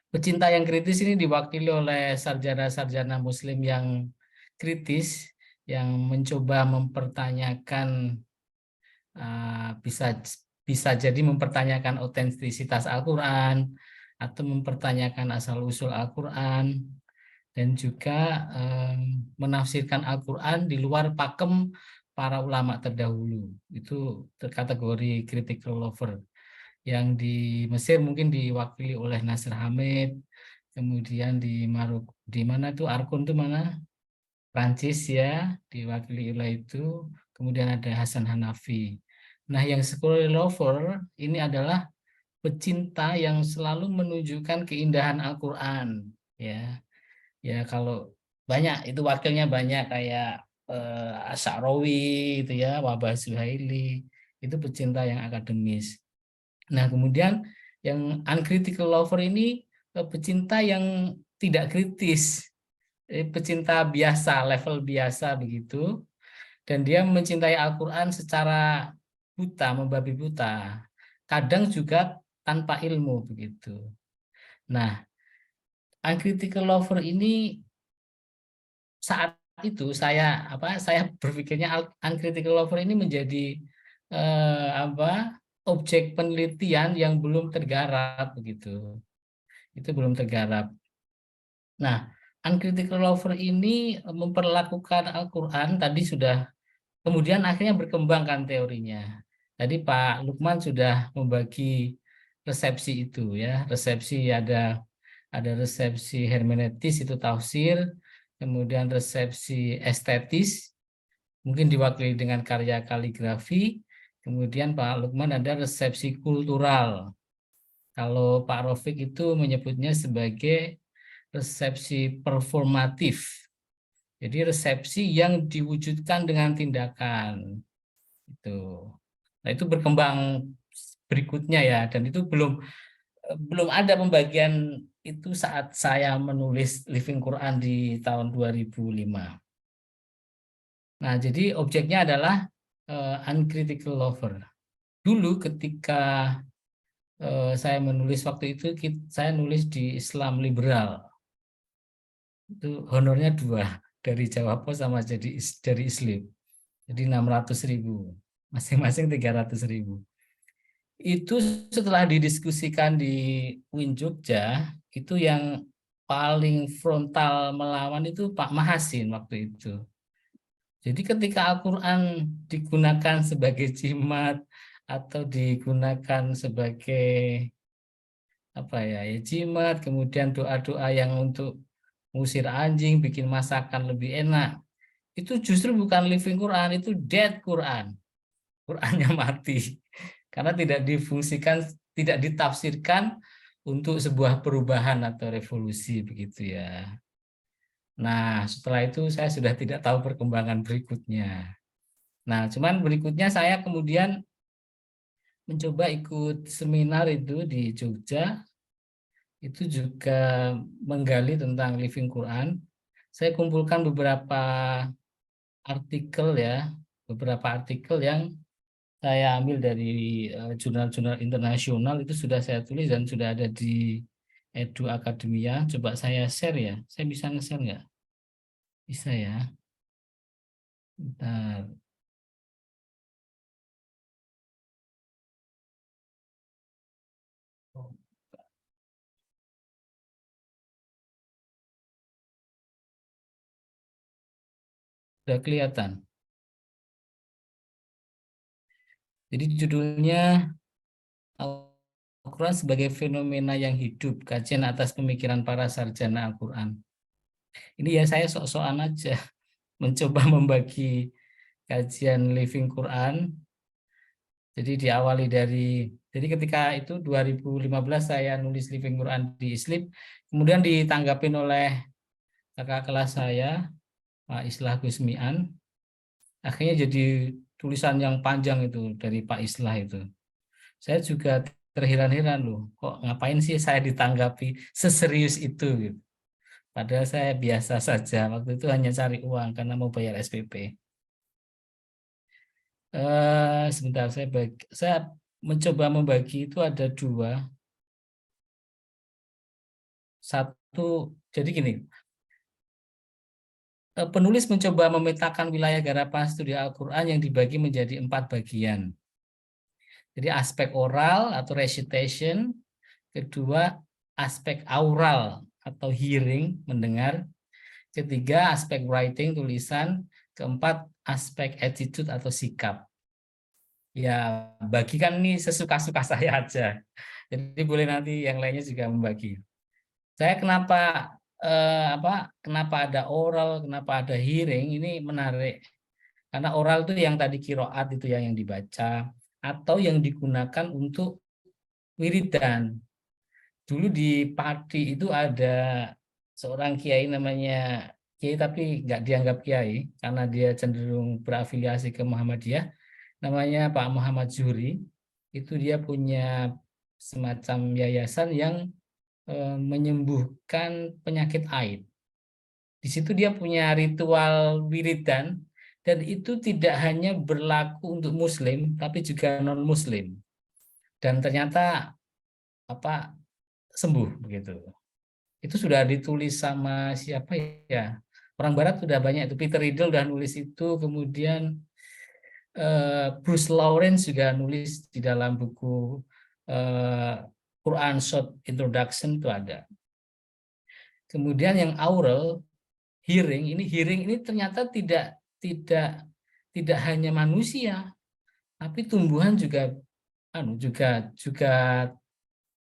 Pecinta yang kritis ini diwakili oleh sarjana-sarjana Muslim yang kritis, yang mencoba mempertanyakan, bisa jadi mempertanyakan otentisitas Al-Quran, atau mempertanyakan asal-usul Al-Quran, dan juga menafsirkan Al-Quran di luar pakem para ulama terdahulu. Itu terkategori critical lover. Yang di Mesir mungkin diwakili oleh Nasir Hamid, kemudian di mana tuh Arkun tuh mana? Prancis ya, diwakili oleh itu, kemudian ada Hasan Hanafi. Nah, yang scholarly lover ini adalah pecinta yang selalu menunjukkan keindahan Al-Quran ya. Ya kalau banyak itu wakilnya banyak kayak Asy'arawi itu ya, Wahbah Zuhaili, itu pecinta yang akademis. Nah, kemudian yang uncritical lover ini pecinta yang tidak kritis, pecinta biasa, level biasa begitu, dan dia mencintai Al-Quran secara buta, membabi buta, kadang juga tanpa ilmu begitu. Nah, uncritical lover ini saat itu saya berpikirnya uncritical lover ini menjadi objek penelitian yang belum tergarap begitu. Itu belum tergarap. Nah, uncritical lover ini memperlakukan Al-Quran tadi sudah, kemudian akhirnya berkembang kan teorinya. Tadi Pak Lukman sudah membagi resepsi itu ya. Resepsi ada resepsi hermeneutis itu tafsir, kemudian resepsi estetis mungkin diwakili dengan karya kaligrafi, kemudian Pak Lukman ada resepsi kultural. Kalau Pak Rafiq itu menyebutnya sebagai resepsi performatif. Jadi resepsi yang diwujudkan dengan tindakan. Nah, itu berkembang berikutnya ya, dan itu belum ada pembagian itu saat saya menulis Living Quran di tahun 2005. Nah, jadi objeknya adalah uncritical lover. Dulu ketika saya menulis waktu itu, saya nulis di Islam liberal. Itu honornya 2, dari Jawa Pos sama dari ISLIB. Jadi 600.000, masing-masing 300.000. Itu setelah didiskusikan di UIN Jogja, itu yang paling frontal melawan itu Pak Mahasin waktu itu. Jadi ketika Al-Quran digunakan sebagai jimat atau digunakan sebagai jimat, kemudian doa-doa yang untuk ngusir anjing, bikin masakan lebih enak, itu justru bukan living Quran, itu dead Quran. Qurannya mati. Karena tidak difungsikan, tidak ditafsirkan untuk sebuah perubahan atau revolusi begitu ya. Nah, setelah itu saya sudah tidak tahu perkembangan berikutnya. Nah, cuman berikutnya saya kemudian mencoba ikut seminar itu di Jogja, itu juga menggali tentang Living Quran. Saya kumpulkan beberapa artikel ya, beberapa artikel yang saya ambil dari jurnal-jurnal internasional, itu sudah saya tulis dan sudah ada di Edu Akademia. Coba saya share ya. Saya bisa nge-share nggak? Bisa ya. Bentar. Sudah kelihatan. Jadi judulnya Al-Quran sebagai fenomena yang hidup, kajian atas pemikiran para sarjana Al-Quran. Ini ya saya sok-sokan aja mencoba membagi kajian Living Quran. Jadi diawali jadi ketika itu 2015 saya nulis Living Quran di ISLIP, kemudian ditanggapin oleh kakak kelas saya, Pak Islah Gusmian. Akhirnya jadi tulisan yang panjang itu dari Pak Islah itu. Saya juga terheran-heran loh, kok ngapain sih saya ditanggapi seserius itu gitu. Padahal saya biasa saja, waktu itu hanya cari uang karena mau bayar SPP. Sebentar, saya mencoba membagi itu ada dua. Satu, jadi gini, penulis mencoba memetakan wilayah garapan studi Al-Quran yang dibagi menjadi 4 bagian. Jadi aspek oral atau recitation, kedua aspek aural atau hearing, mendengar, ketiga aspek writing, tulisan, keempat aspek attitude atau sikap. Ya, bagikan ini sesuka-suka saya aja. Jadi boleh nanti yang lainnya juga membagi. Saya kenapa ada oral, kenapa ada hearing, ini menarik. Karena oral itu yang tadi qiraat itu yang dibaca atau yang digunakan untuk wiridan. Dulu di Pati itu ada seorang kiai namanya kiai tapi nggak dianggap kiai karena dia cenderung berafiliasi ke Muhammadiyah, namanya Pak Muhammad Zuhri. Itu dia punya semacam yayasan yang menyembuhkan penyakit AIDS. Di situ dia punya ritual wiridan dan itu tidak hanya berlaku untuk Muslim tapi juga non Muslim. Dan ternyata sembuh begitu. Itu sudah ditulis sama siapa ya? Orang Barat sudah banyak itu. Peter Riddle udah nulis itu, kemudian Bruce Lawrence juga nulis di dalam buku Quran Short Introduction itu ada. Kemudian yang aural hearing ini ternyata tidak hanya manusia, tapi tumbuhan juga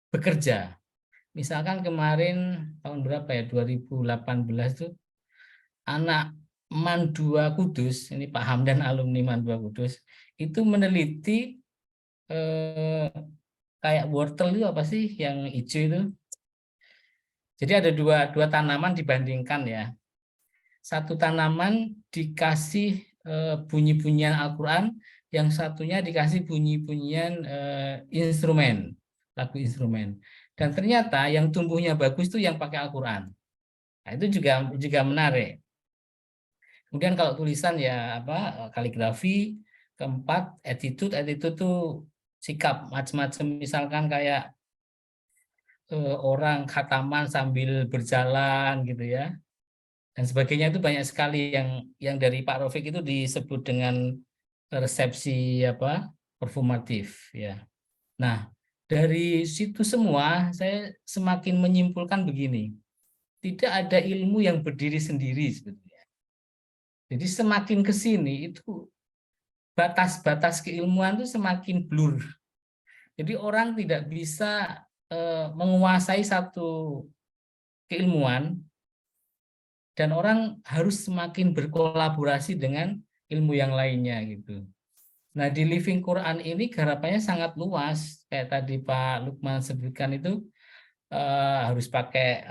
bekerja. Misalkan kemarin tahun berapa ya, 2018 itu anak Mandua Kudus, ini Pak Hamdan alumni Mandua Kudus, itu meneliti kayak wortel itu apa sih yang hijau itu. Jadi ada dua tanaman dibandingkan ya. Satu tanaman dikasih bunyi-bunyian Al-Quran, yang satunya dikasih bunyi-bunyian instrumen, lagu instrumen. Dan ternyata yang tumbuhnya bagus itu yang pakai Al-Quran. Nah, itu juga menarik. Kemudian kalau tulisan ya kaligrafi, keempat attitude itu sikap macam-macam, misalkan kayak orang khataman sambil berjalan gitu ya. Dan sebagainya itu banyak sekali yang dari Pak Rafiq itu disebut dengan resepsi performatif ya. Nah, dari situ semua saya semakin menyimpulkan begini. Tidak ada ilmu yang berdiri sendiri sebetulnya. Jadi semakin ke sini itu batas-batas keilmuan itu semakin blur. Jadi orang tidak bisa menguasai satu keilmuan dan orang harus semakin berkolaborasi dengan ilmu yang lainnya gitu. Nah, di Living Quran ini garapannya sangat luas. Kayak tadi Pak Lukman sebutkan itu harus pakai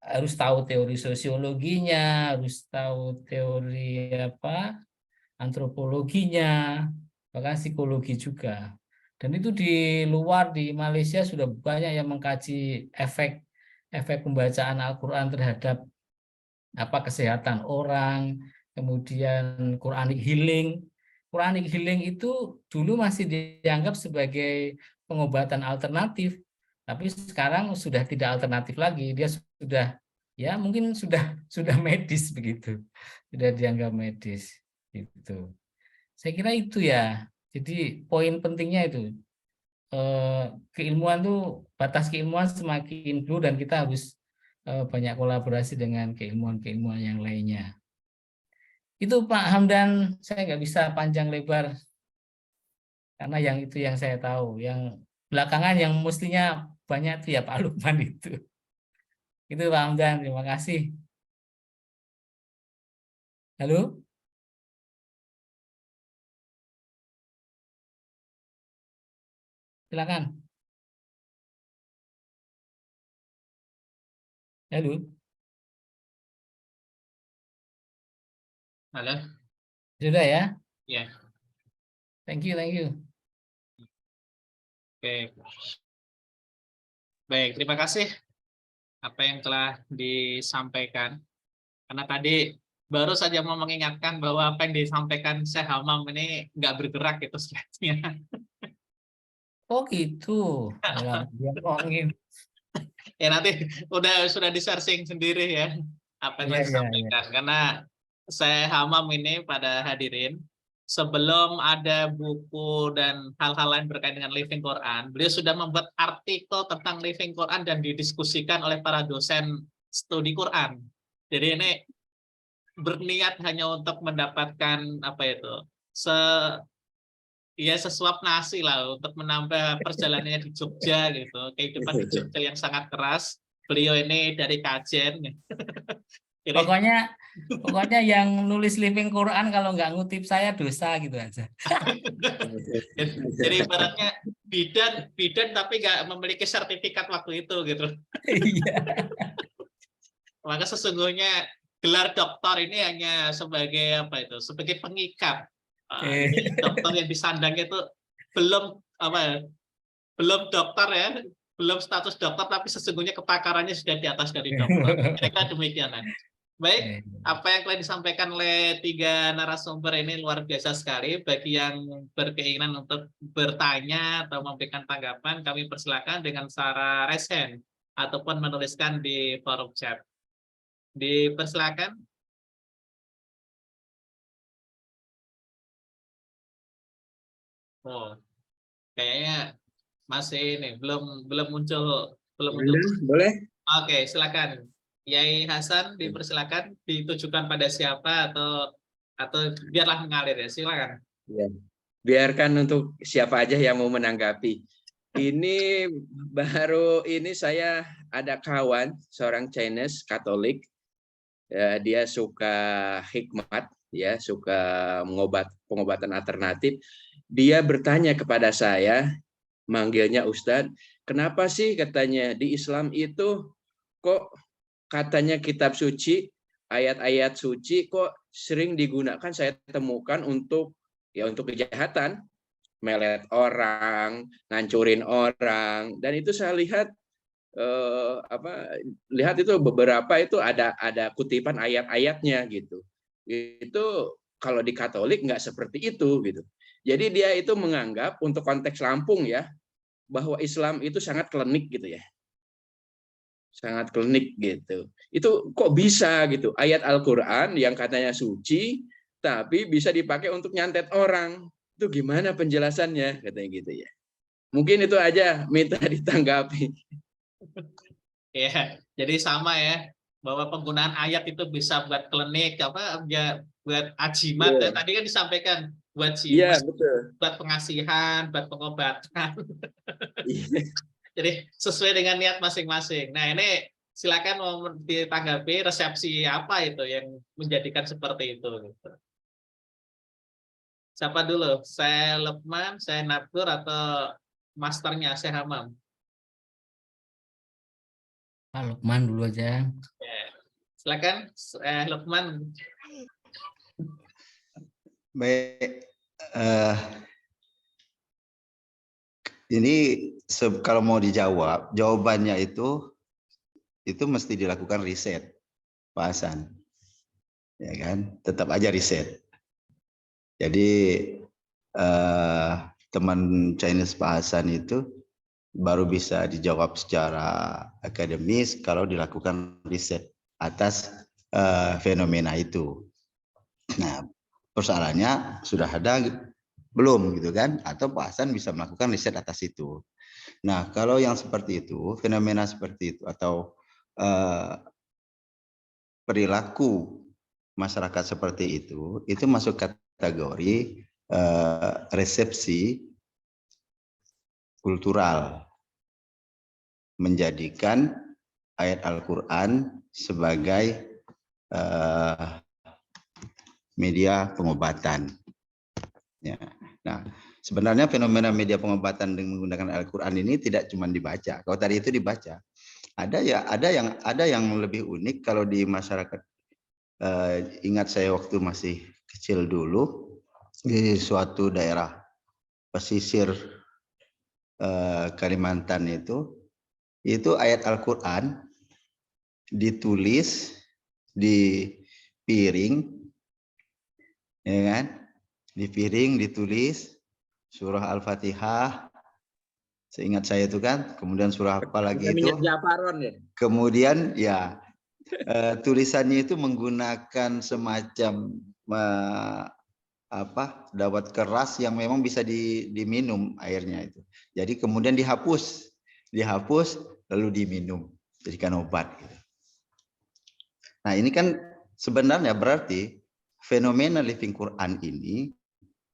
harus tahu teori sosiologinya, harus tahu teori antropologinya, bahkan psikologi juga. Dan itu di luar, di Malaysia sudah banyak yang mengkaji efek pembacaan Al-Quran terhadap kesehatan orang, kemudian Quranic healing. Quranic healing itu dulu masih dianggap sebagai pengobatan alternatif, tapi sekarang sudah tidak alternatif lagi. Dia sudah mungkin sudah medis begitu, sudah dianggap medis gitu. Saya kira itu ya. Jadi poin pentingnya itu, keilmuan tuh, batas keilmuan semakin dulu, dan kita harus banyak kolaborasi dengan keilmuan-keilmuan yang lainnya. Itu Pak Hamdan, saya nggak bisa panjang lebar karena yang itu yang saya tahu. Yang belakangan yang mestinya banyak itu ya Pak Lukman itu. Itu Pak Hamdan, terima kasih. Halo? Silakan. Halo? Halo? Sudah ya? Ya, Thank you, thank you. oke. Baik, terima kasih apa yang telah disampaikan. Karena tadi baru saja mau mengingatkan bahwa apa yang disampaikan Syekh Hamam ini nggak bergerak itu slide-nya. Oh gitu. Alah, dia ngomongin. Ya nanti sudah di-searching sendiri ya apa yang Iya, telah iya, iya. disampaikan. Karena Syekh Hamam ini pada hadirin, sebelum ada buku dan hal-hal lain berkaitan dengan Living Quran, beliau sudah membuat artikel tentang Living Quran dan didiskusikan oleh para dosen studi Quran. Jadi ini berniat hanya untuk mendapatkan sesuap nasi lah untuk menambah perjalanannya di Jogja gitu. Kehidupan di Jogja yang sangat keras. Beliau ini dari Kajen. Jadi, Pokoknya yang nulis Living Quran kalau nggak ngutip saya dosa gitu aja. jadi ibaratnya bidan tapi nggak memiliki sertifikat waktu itu gitu. Iya. Maka sesungguhnya gelar doktor ini hanya sebagai sebagai pengikat. Jadi dokter yang disandangnya itu belum dokter ya, belum status dokter, tapi sesungguhnya kepakarannya sudah di atas dari dokter. Kira-kira demikian. Baik, apa yang telah disampaikan oleh 3 narasumber ini luar biasa sekali. Bagi yang berkeinginan untuk bertanya atau memberikan tanggapan, kami persilakan dengan cara raise hand ataupun menuliskan di forum chat. Dipersilakan. Oh, kayaknya masih ini belum muncul. Boleh? Oke, silakan. Yai Hasan, dipersilakan, ditujukan pada siapa atau biarlah mengalir ya, silakan. Ya. Biarkan untuk siapa aja yang mau menanggapi. Ini baru ini saya ada kawan seorang Chinese Katolik, ya, dia suka hikmat, ya, suka pengobatan alternatif. Dia bertanya kepada saya, manggilnya Ustadz, kenapa sih katanya di Islam itu kok katanya kitab suci, ayat-ayat suci kok sering digunakan, saya temukan untuk kejahatan, melet orang, ngancurin orang, dan itu saya lihat lihat itu beberapa itu ada kutipan ayat-ayatnya gitu. Itu kalau di Katolik nggak seperti itu gitu. Jadi dia itu menganggap untuk konteks Lampung ya, bahwa Islam itu sangat klinik gitu ya. Sangat klinik gitu. Itu kok bisa gitu, ayat Al-Quran yang katanya suci tapi bisa dipakai untuk nyantet orang, itu gimana penjelasannya katanya gitu ya. Mungkin itu aja, minta ditanggapi. Ya, jadi sama ya, bahwa penggunaan ayat itu bisa buat klinik buat ajimat ya. Tadi kan disampaikan buat jimat, buat pengasihan, buat pengobatan. Jadi sesuai dengan niat masing-masing. Nah, ini silakan mau ditanggapi resepsi apa itu yang menjadikan seperti itu. Siapa dulu? Saya Lukman, saya Nabur, atau masternya saya Hamam? Pak Lukman dulu aja. Ya. Silakan, Lukman. Baik, ini kalau mau dijawab, jawabannya itu mesti dilakukan riset, Pak Hasan. Ya kan, tetap aja riset. Jadi teman Chinese Pak Hasan itu baru bisa dijawab secara akademis kalau dilakukan riset atas fenomena itu. Nah, persoalannya sudah ada belum gitu kan? Atau Pak Hasan bisa melakukan riset atas itu. Nah, kalau yang seperti itu, fenomena seperti itu atau perilaku masyarakat seperti itu masuk kategori resepsi kultural, menjadikan ayat Al-Quran sebagai media pengobatan. Ya. Nah, sebenarnya fenomena media pengobatan dengan menggunakan Al-Quran ini tidak cuma dibaca. Kalau tadi itu dibaca, ada yang lebih unik kalau di masyarakat. Ingat saya waktu masih kecil dulu di suatu daerah pesisir Kalimantan itu ayat Al-Quran ditulis di piring, ya kan? Di piring ditulis surah Al-Fatihah, seingat saya itu kan, kemudian surah apa lagi itu? Jafaron ya. Kemudian ya tulisannya itu menggunakan semacam dawat keras yang memang bisa diminum airnya itu. Jadi kemudian dihapus lalu diminum, jadikan obat. Nah, ini kan sebenarnya berarti fenomena living Quran ini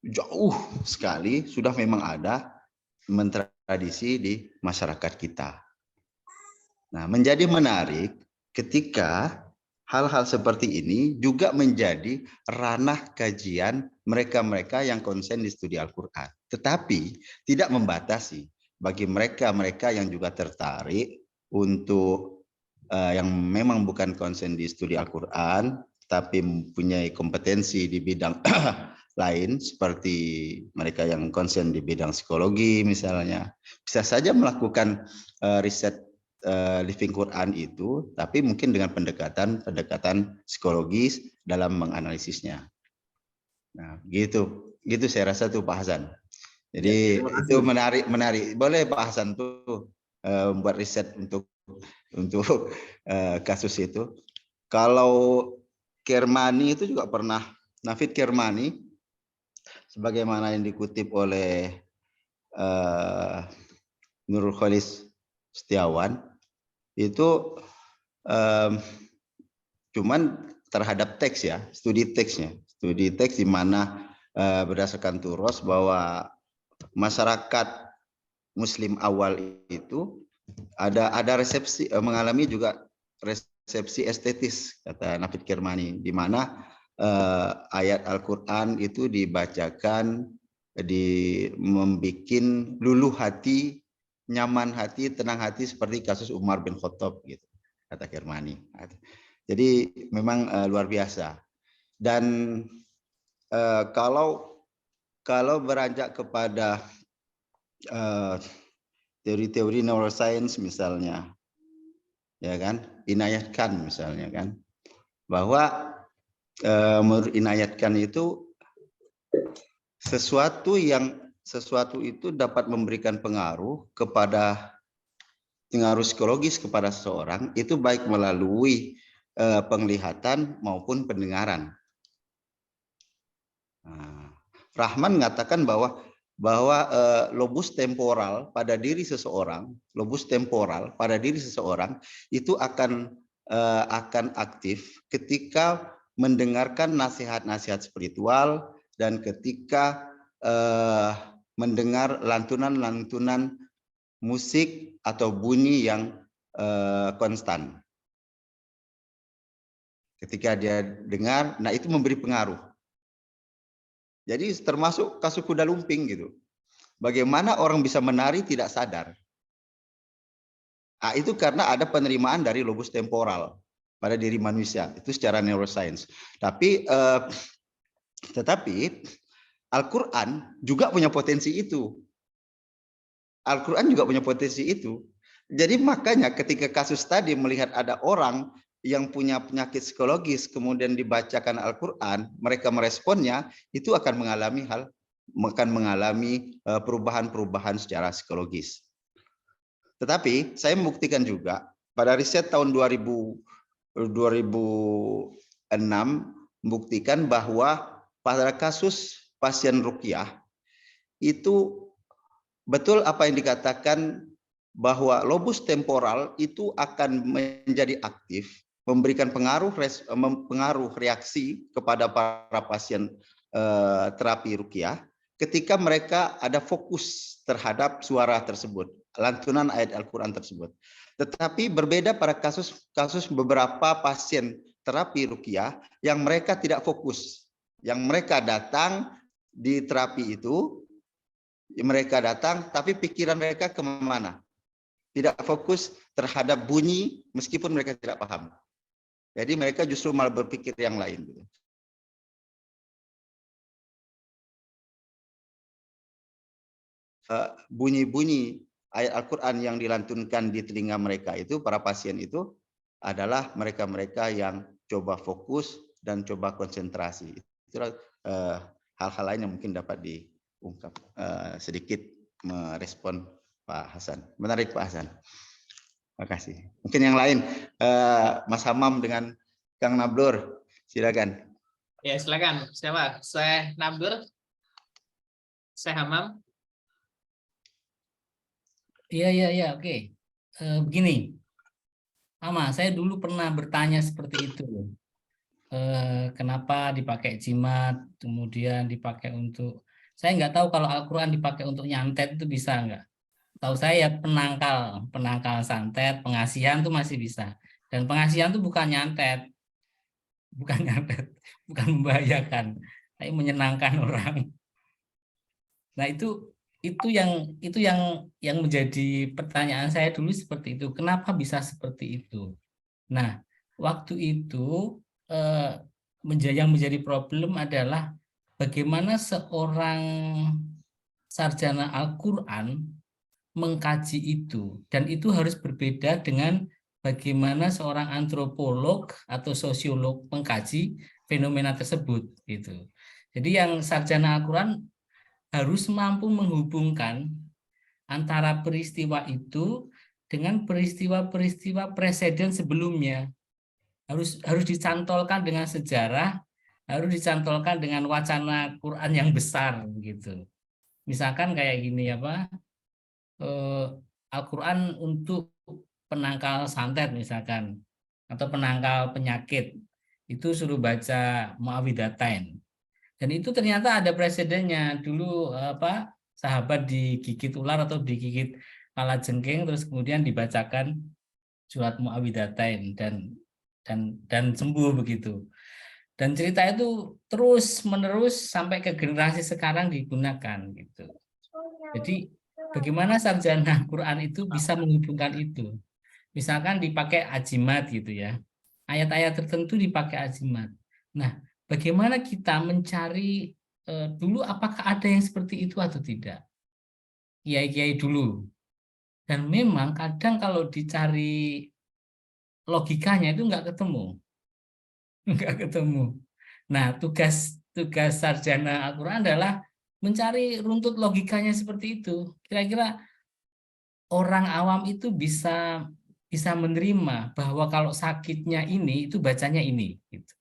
jauh sekali sudah memang ada mentradisi di masyarakat kita. Nah, menjadi menarik ketika hal-hal seperti ini juga menjadi ranah kajian mereka-mereka yang konsen di studi Al-Quran. Tetapi tidak membatasi bagi mereka-mereka yang juga tertarik untuk yang memang bukan konsen di studi Al-Quran, tapi mempunyai kompetensi di bidang lain, seperti mereka yang konsen di bidang psikologi misalnya, bisa saja melakukan riset living Quran itu, tapi mungkin dengan pendekatan psikologis dalam menganalisisnya. Nah, gitu saya rasa tuh Pak Hasan. Jadi ya, itu menarik. Boleh Pak Hasan tuh buat riset untuk kasus itu. Kalau Kermani itu juga pernah, Navid Kermani, sebagaimana yang dikutip oleh Nurul Khalis Setiawan, itu cuman terhadap teks ya, studi teks di mana berdasarkan Turos bahwa masyarakat Muslim awal itu ada resepsi, mengalami juga resepsi estetis, kata Navid Kermani, di mana ayat Al-Quran itu dibacakan, membuat luluh hati, nyaman hati, tenang hati, seperti kasus Umar bin Khattab gitu, kata Kermani. Jadi memang luar biasa. Dan kalau beranjak kepada teori-teori neuroscience misalnya, ya kan, Inayat Khan misalnya kan, bahwa menurut Inayat Khan itu sesuatu itu dapat memberikan pengaruh psikologis kepada seseorang, itu baik melalui penglihatan maupun pendengaran. Nah, Rahman mengatakan bahwa lobus temporal pada diri seseorang, itu akan aktif ketika mendengarkan nasihat-nasihat spiritual dan ketika mendengar lantunan-lantunan musik atau bunyi yang konstan. Ketika dia dengar, nah itu memberi pengaruh. Jadi termasuk kasus kuda lumping gitu. Bagaimana orang bisa menari tidak sadar. Nah, itu karena ada penerimaan dari lobus temporal pada diri manusia, itu secara neuroscience. Tetapi Al-Quran juga punya potensi itu. Al-Quran juga punya potensi itu. Jadi makanya ketika kasus tadi melihat ada orang yang punya penyakit psikologis kemudian dibacakan Al-Quran, mereka meresponnya, itu akan mengalami perubahan-perubahan secara psikologis. Tetapi saya membuktikan juga pada riset tahun 2006 membuktikan bahwa pada kasus pasien ruqyah itu betul apa yang dikatakan bahwa lobus temporal itu akan menjadi aktif, memberikan pengaruh reaksi kepada para pasien terapi ruqyah ketika mereka ada fokus terhadap suara tersebut, lantunan ayat Al-Quran tersebut. Tetapi berbeda pada kasus beberapa pasien terapi ruqyah yang mereka tidak fokus, yang mereka datang di terapi itu, mereka datang tapi pikiran mereka kemana? Tidak fokus terhadap bunyi meskipun mereka tidak paham. Jadi mereka justru malah berpikir yang lain. Bunyi-bunyi ayat Al-Quran yang dilantunkan di telinga mereka itu, para pasien itu adalah mereka-mereka yang coba fokus dan coba konsentrasi. Itulah hal-hal lain yang mungkin dapat diungkap sedikit merespon Pak Hasan. Menarik Pak Hasan. Terima kasih. Mungkin yang lain, Mas Hamam dengan Kang Nabdur, silakan. Ya, silakan. Siapa? Syekh Nabdur? Syekh Hamam? Iya, oke. Begini, Mama, saya dulu pernah bertanya seperti itu. Kenapa dipakai jimat, kemudian dipakai untuk, saya nggak tahu kalau Al-Quran dipakai untuk nyantet itu bisa nggak. Tahu saya penangkal santet, pengasihan itu masih bisa. Dan pengasihan itu bukan nyantet, bukan membahayakan, tapi menyenangkan orang. Nah itu yang menjadi pertanyaan saya dulu seperti itu. Kenapa bisa seperti itu? Nah, waktu itu yang menjadi problem adalah bagaimana seorang sarjana Al-Quran mengkaji itu, dan itu harus berbeda dengan bagaimana seorang antropolog atau sosiolog mengkaji fenomena tersebut gitu. Jadi yang sarjana Al-Quran harus mampu menghubungkan antara peristiwa itu dengan peristiwa-peristiwa preseden sebelumnya. Harus dicantolkan dengan sejarah, harus dicantolkan dengan wacana Quran yang besar gitu. Misalkan kayak gini Al-Quran untuk penangkal santet misalkan, atau penangkal penyakit, itu suruh baca Muawwidhatain. Dan itu ternyata ada presidennya. Dulu sahabat digigit ular atau digigit kalajengking, terus kemudian dibacakan surat Muawwidhatain dan sembuh begitu. Dan cerita itu terus menerus sampai ke generasi sekarang digunakan gitu. Jadi bagaimana sarjana Quran itu bisa menghubungkan itu? Misalkan dipakai ajimat gitu ya. Ayat-ayat tertentu dipakai ajimat. Nah, bagaimana kita mencari dulu apakah ada yang seperti itu atau tidak? Kiai-kiai dulu. Dan memang kadang kalau dicari logikanya itu nggak ketemu. Nggak ketemu. Nah, tugas sarjana Al-Quran adalah mencari runtut logikanya seperti itu. Kira-kira orang awam itu bisa menerima bahwa kalau sakitnya ini itu bacanya ini gitu.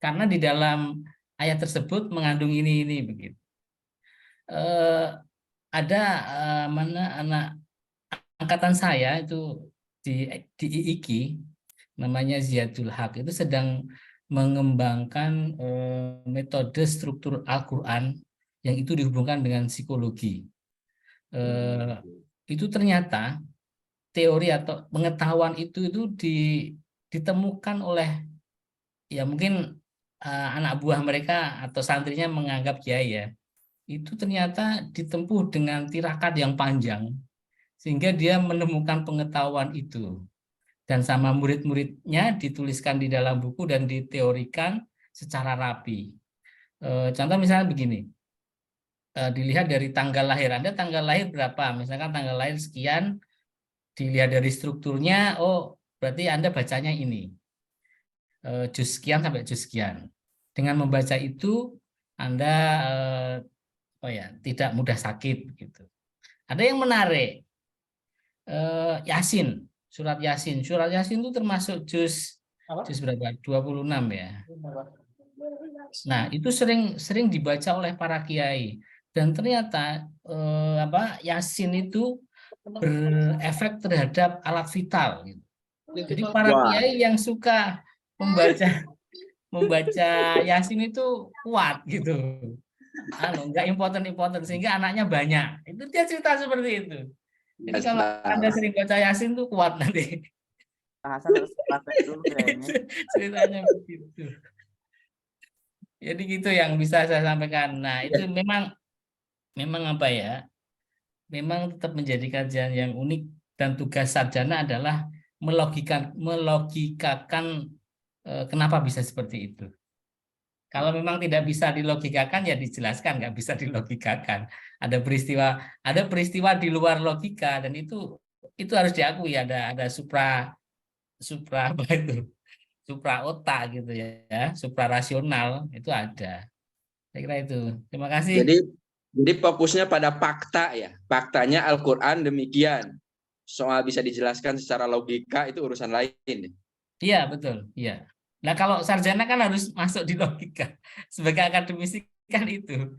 Karena di dalam ayat tersebut mengandung ini begitu. Ada mana anak angkatan saya itu di IIKI, namanya Ziyadul Haq, itu sedang mengembangkan metode struktur Al-Quran yang itu dihubungkan dengan psikologi. Itu ternyata teori atau pengetahuan itu ditemukan oleh ya mungkin anak buah mereka atau santrinya menganggap kiai ya, itu ternyata ditempuh dengan tirakat yang panjang sehingga dia menemukan pengetahuan itu. Dan sama murid-muridnya dituliskan di dalam buku dan diteorikan secara rapi. Contoh misalnya begini, dilihat dari tanggal lahir. Anda tanggal lahir berapa? Misalkan tanggal lahir sekian, dilihat dari strukturnya, oh berarti Anda bacanya ini. Juz sekian sampai juz sekian. Dengan membaca itu, Anda tidak mudah sakit. Gitu. Ada yang menarik, Yasin. Surat Yasin. Surat Yasin itu termasuk juz berapa? 26 ya. Nah, itu sering dibaca oleh para kiai. Dan ternyata Yasin itu berefek terhadap alat vital. Gitu. Jadi para kiai yang suka membaca Yasin itu kuat gitu. Enggak important sehingga anaknya banyak. Itu dia cerita seperti itu. Jadi kalau Anda sering baca Yasin tuh kuat nanti. Hasan harus praktek dulu kayaknya. Ceritanya begitu. Jadi gitu yang bisa saya sampaikan. Nah, itu memang apa ya? Memang tetap menjadi kajian yang unik dan tugas sarjana adalah melogikakan kenapa bisa seperti itu. Kalau memang tidak bisa dilogikakan ya dijelaskan, nggak bisa dilogikakan. Ada peristiwa di luar logika dan itu harus diakui ada supra apa itu? Supra otak gitu ya, supra rasional itu ada. Saya kira itu. Terima kasih. Jadi fokusnya pada fakta ya. Faktanya Al-Qur'an demikian. Soal bisa dijelaskan secara logika itu urusan lain. Iya, betul. Iya. Nah, kalau sarjana kan harus masuk di logika. Sebagai akademisi kan itu.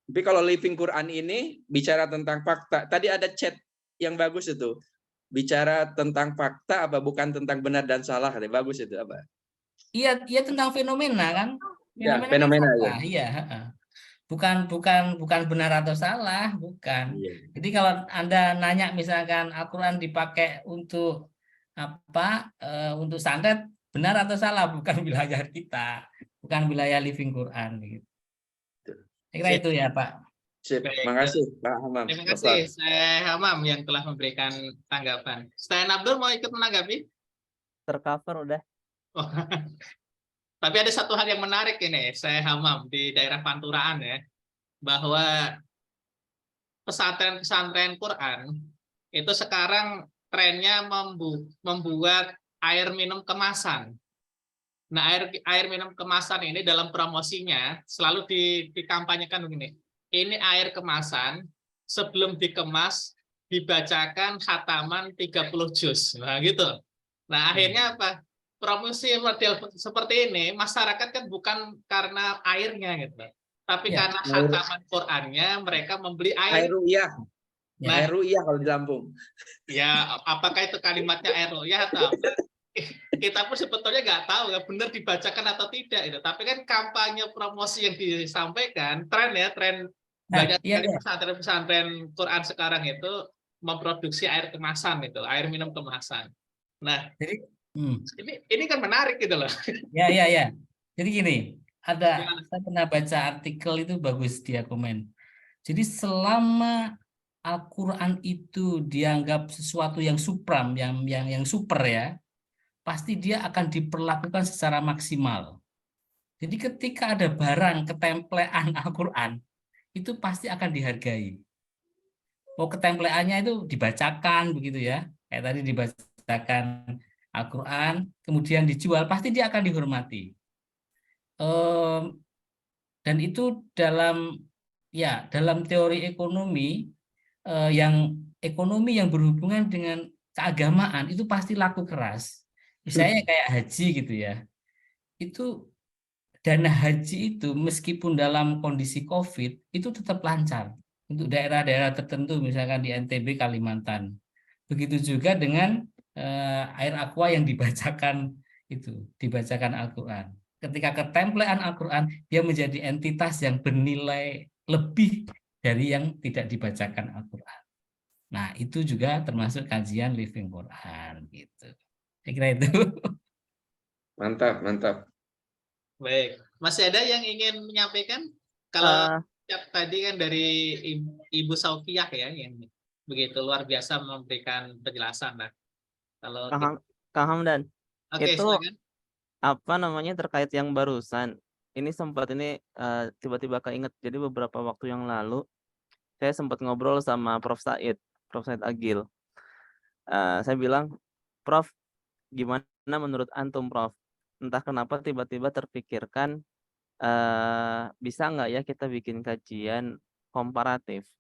Tapi kalau Living Quran ini bicara tentang fakta. Tadi ada chat yang bagus itu. Bicara tentang fakta apa bukan tentang benar dan salah. Bagus itu apa? Iya tentang fenomena kan. Fenomena kan ya. Iya, bukan benar atau salah, bukan. Iya. Jadi kalau Anda nanya misalkan Al-Qur'an dipakai untuk apa? Untuk santet benar atau salah, bukan wilayah kita, bukan wilayah Living Quran gitu. Saya kira itu ya, Pak. Sip. Terima kasih, Pak Hamam. Terima kasih, saya Hamam yang telah memberikan tanggapan. Ustaz Abdul mau ikut menanggapi? Tercover udah. Oh. Tapi ada satu hal yang menarik ini, saya Hamam di daerah Panturaan ya, bahwa pesantren Quran itu sekarang trennya membuat air minum kemasan. Nah, air minum kemasan ini dalam promosinya selalu dikampanyekan begini. Ini air kemasan, sebelum dikemas dibacakan khataman 30 juz. Nah, gitu. Nah, akhirnya apa? Promosi model seperti ini, masyarakat kan bukan karena airnya gitu. Tapi Ya, karena khataman Qur'annya mereka membeli air. Air ru'yah. Ya. Air ru'yah kalau di Lampung. Ya, apakah itu kalimatnya air ru'yah atau apa? Kita pun sebetulnya nggak tahu ya benar dibacakan atau tidak itu. Tapi kan kampanye promosi yang disampaikan, tren banyak sekali pesantren-pesantren Quran sekarang itu memproduksi air kemasan itu, air minum kemasan. Nah, jadi ini kan menarik gitu loh. Ya. Jadi gini, saya pernah baca artikel itu bagus dia komen. Jadi selama Al-Qur'an itu dianggap sesuatu yang supram, yang super ya, pasti dia akan diperlakukan secara maksimal. Jadi ketika ada barang ketemplean Al-Qur'an, itu pasti akan dihargai. Ketempleannya itu dibacakan begitu ya, kayak tadi dibacakan Al-Qur'an, kemudian dijual, pasti dia akan dihormati. Dan itu dalam teori ekonomi yang berhubungan dengan keagamaan itu pasti laku keras. Misalnya kayak haji gitu ya. Itu dana haji itu meskipun dalam kondisi COVID itu tetap lancar untuk daerah-daerah tertentu misalkan di NTB, Kalimantan. Begitu juga dengan air aqua yang dibacakan Al-Qur'an. Ketika ketemplean Al-Qur'an, dia menjadi entitas yang bernilai lebih dari yang tidak dibacakan Al-Qur'an. Nah, itu juga termasuk kajian Living Quran gitu. Saya kira itu. Mantap. Baik, masih ada yang ingin menyampaikan? Kalau tadi kan dari Ibu Saukiyah ya yang begitu luar biasa memberikan penjelasan. Nah, kalau Kang Hamdan, oke, itu silakan. apa namanya terkait yang barusan, ini sempat ini tiba-tiba keinget. Jadi beberapa waktu yang lalu saya sempat ngobrol sama Prof. Said Agil. Saya bilang, Prof, gimana menurut antum, Prof? Entah kenapa tiba-tiba terpikirkan, bisa nggak ya kita bikin kajian komparatif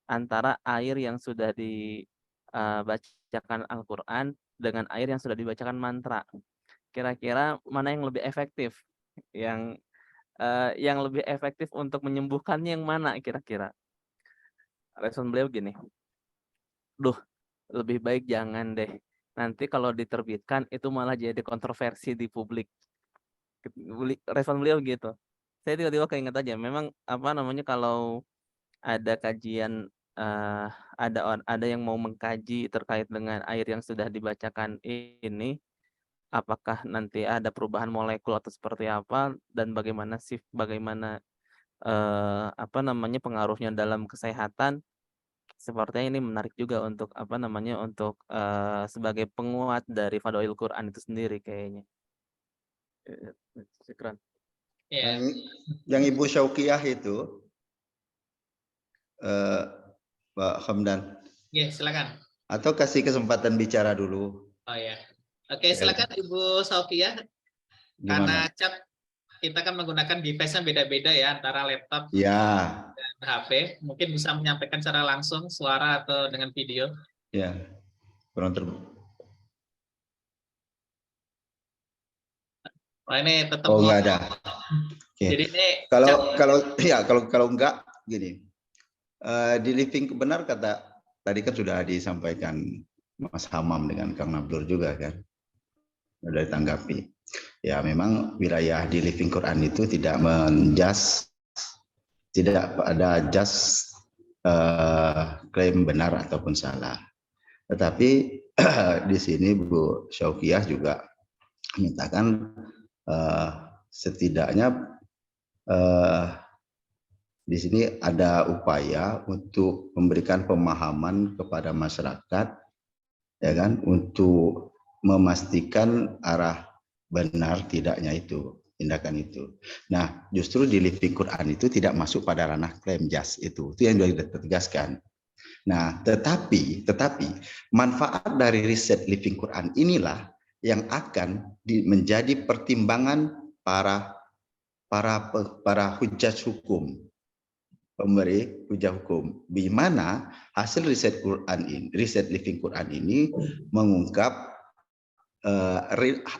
antara air yang sudah dibacakan Al-Quran dengan air yang sudah dibacakan mantra. Kira-kira mana yang lebih efektif? Yang lebih efektif untuk menyembuhkannya yang mana kira-kira? Respon beliau gini, duh, lebih baik jangan deh. Nanti kalau diterbitkan itu malah jadi kontroversi di publik. Respon beliau gitu. Saya tiba-tiba keinget aja. Memang apa namanya kalau ada kajian, ada yang mau mengkaji terkait dengan air yang sudah dibacakan ini, apakah nanti ada perubahan molekul atau seperti apa dan bagaimana apa namanya pengaruhnya dalam kesehatan. Sepertinya ini menarik juga untuk apa namanya untuk sebagai penguat dari Fadhail Quran itu sendiri kayaknya. Syukran. Ya, Yang Ibu Syaukiah itu, Pak Hamdan, ya, silakan. atau kasih kesempatan bicara dulu. Oh ya. Oke, silakan Ibu Sofia. Karena Gimana? chat kita kan menggunakan device-nya beda-beda ya antara laptop Ya, dan HP. Mungkin bisa menyampaikan secara langsung suara atau dengan video. ya. Kurang Oh, ini tetap Oh, nggak ada. Oke. Jadi ini Kalau enggak gini. Di living benar kata tadi kan sudah disampaikan Mas Hamam dengan Kang Nablur juga kan. Sudah ditanggapi. Ya memang wilayah di living Quran itu tidak ada klaim benar ataupun salah. Tetapi di sini Bu Syaukiah juga menyatakan setidaknya di sini ada upaya untuk memberikan pemahaman kepada masyarakat, ya kan, untuk memastikan arah benar tidaknya itu tindakan itu. Nah, justru di living Quran itu tidak masuk pada ranah klaim jas itu yang sudah ditegaskan. Nah, tetapi manfaat dari riset living Quran inilah yang akan menjadi pertimbangan para hujjah hukum, pemberi hujjah hukum, di mana hasil riset living Quran ini mengungkap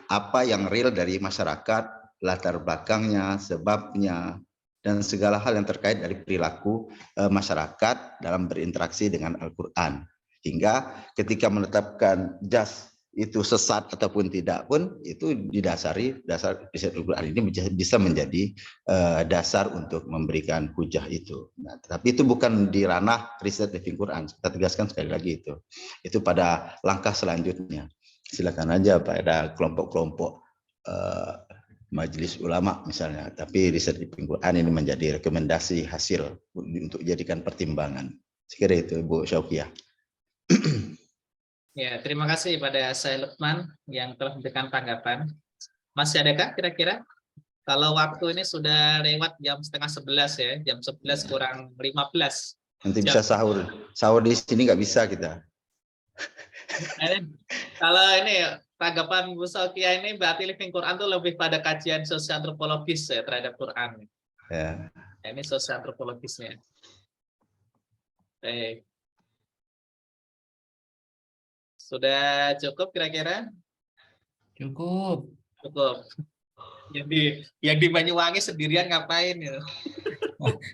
apa yang real dari masyarakat, latar belakangnya, sebabnya, dan segala hal yang terkait dari perilaku masyarakat dalam berinteraksi dengan Al-Quran. Hingga ketika menetapkan jas itu sesat ataupun tidak pun, itu didasari dasar riset Al-Quran ini bisa menjadi dasar untuk memberikan hujah itu. Nah, tapi itu bukan di ranah riset living Quran. Kita tegaskan sekali lagi itu pada langkah selanjutnya. Silakan aja pada kelompok-kelompok majelis ulama misalnya, tapi riset living Quran ini menjadi rekomendasi hasil untuk jadikan pertimbangan. Sekira itu Bu Syaukiah. Ya, terima kasih pada saya Lukman yang telah memberikan tanggapan. Masih adakah kira-kira? Kalau waktu ini sudah lewat jam 10:30 ya, jam 11 kurang 15. Nanti bisa sahur. Sahur di sini nggak bisa kita. Kalau ini tanggapan Bu Sofia ini berarti living Quran itu lebih pada kajian sosiantropologis ya terhadap Quran. Ya. Ini sosiantropologisnya. Baik. Sudah cukup kira-kira? Cukup. Cukup. Yang di Banyuwangi sendirian ngapain ya?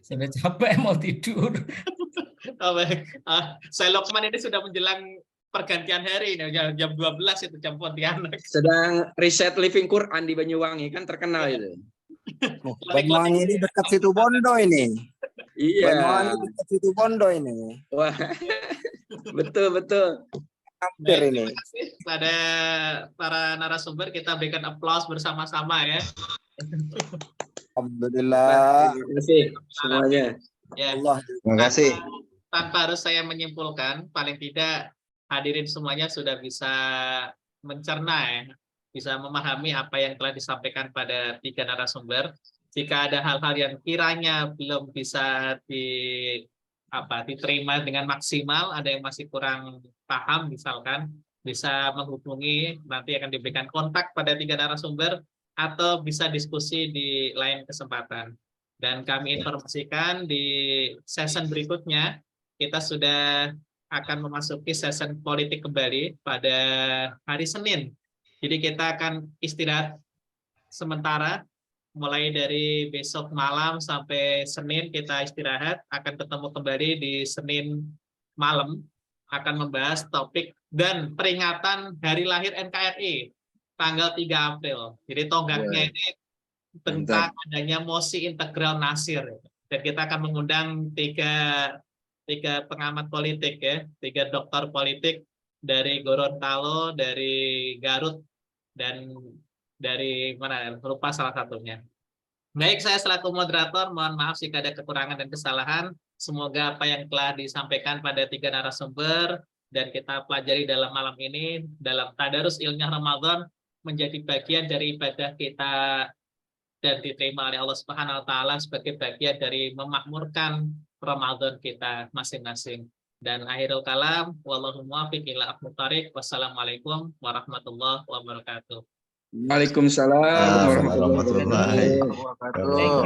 Sudah capek mau tidur. Oh, baik. Saya Lokman ini sudah menjelang pergantian hari ini, jam 12 itu jam Pontianak. Sedang riset living Quran di Banyuwangi, kan terkenal itu. Banyuwangi ini dekat situ Bondo ini. Iya. Banyuwangi dekat situ Bondo ini. Wah, betul. Hampir ini. Terima kasih pada para narasumber, kita berikan aplaus bersama-sama ya. Alhamdulillah. Terima kasih semuanya. Ya. Allah. Terima kasih. tanpa harus saya menyimpulkan, paling tidak hadirin semuanya sudah bisa mencerna ya, bisa memahami apa yang telah disampaikan pada 3 narasumber. Jika ada hal-hal yang kiranya belum bisa diterima dengan maksimal, ada yang masih kurang paham misalkan, bisa menghubungi, nanti akan diberikan kontak pada 3 narasumber, atau bisa diskusi di lain kesempatan. Dan kami informasikan di session berikutnya, kita sudah akan memasuki session politik kembali pada hari Senin. Jadi kita akan istirahat sementara, mulai dari besok malam sampai Senin kita istirahat, akan ketemu kembali di Senin malam, akan membahas topik dan peringatan hari lahir NKRI, tanggal 3 April. Jadi tonggaknya ini tentang adanya mosi integral Nasir. Dan kita akan mengundang tiga pengamat politik ya, 3 doktor politik dari Gorontalo, dari Garut, dan dari mana, lupa salah satunya. Baik, saya selaku moderator, mohon maaf jika ada kekurangan dan kesalahan. Semoga apa yang telah disampaikan pada 3 narasumber dan kita pelajari dalam malam ini, dalam Tadarus Ilmiah Ramadan, menjadi bagian dari ibadah kita dan diterima oleh Allah Subhanahu wa taala sebagai bagian dari memakmurkan Ramadan kita masing-masing. Dan akhirul kalam, wallahu muwaffiq ila aqwamit thoriq. Wassalamualaikum warahmatullahi wabarakatuh. Waalaikumsalam warahmatullahi warahmatullahi wabarakatuh.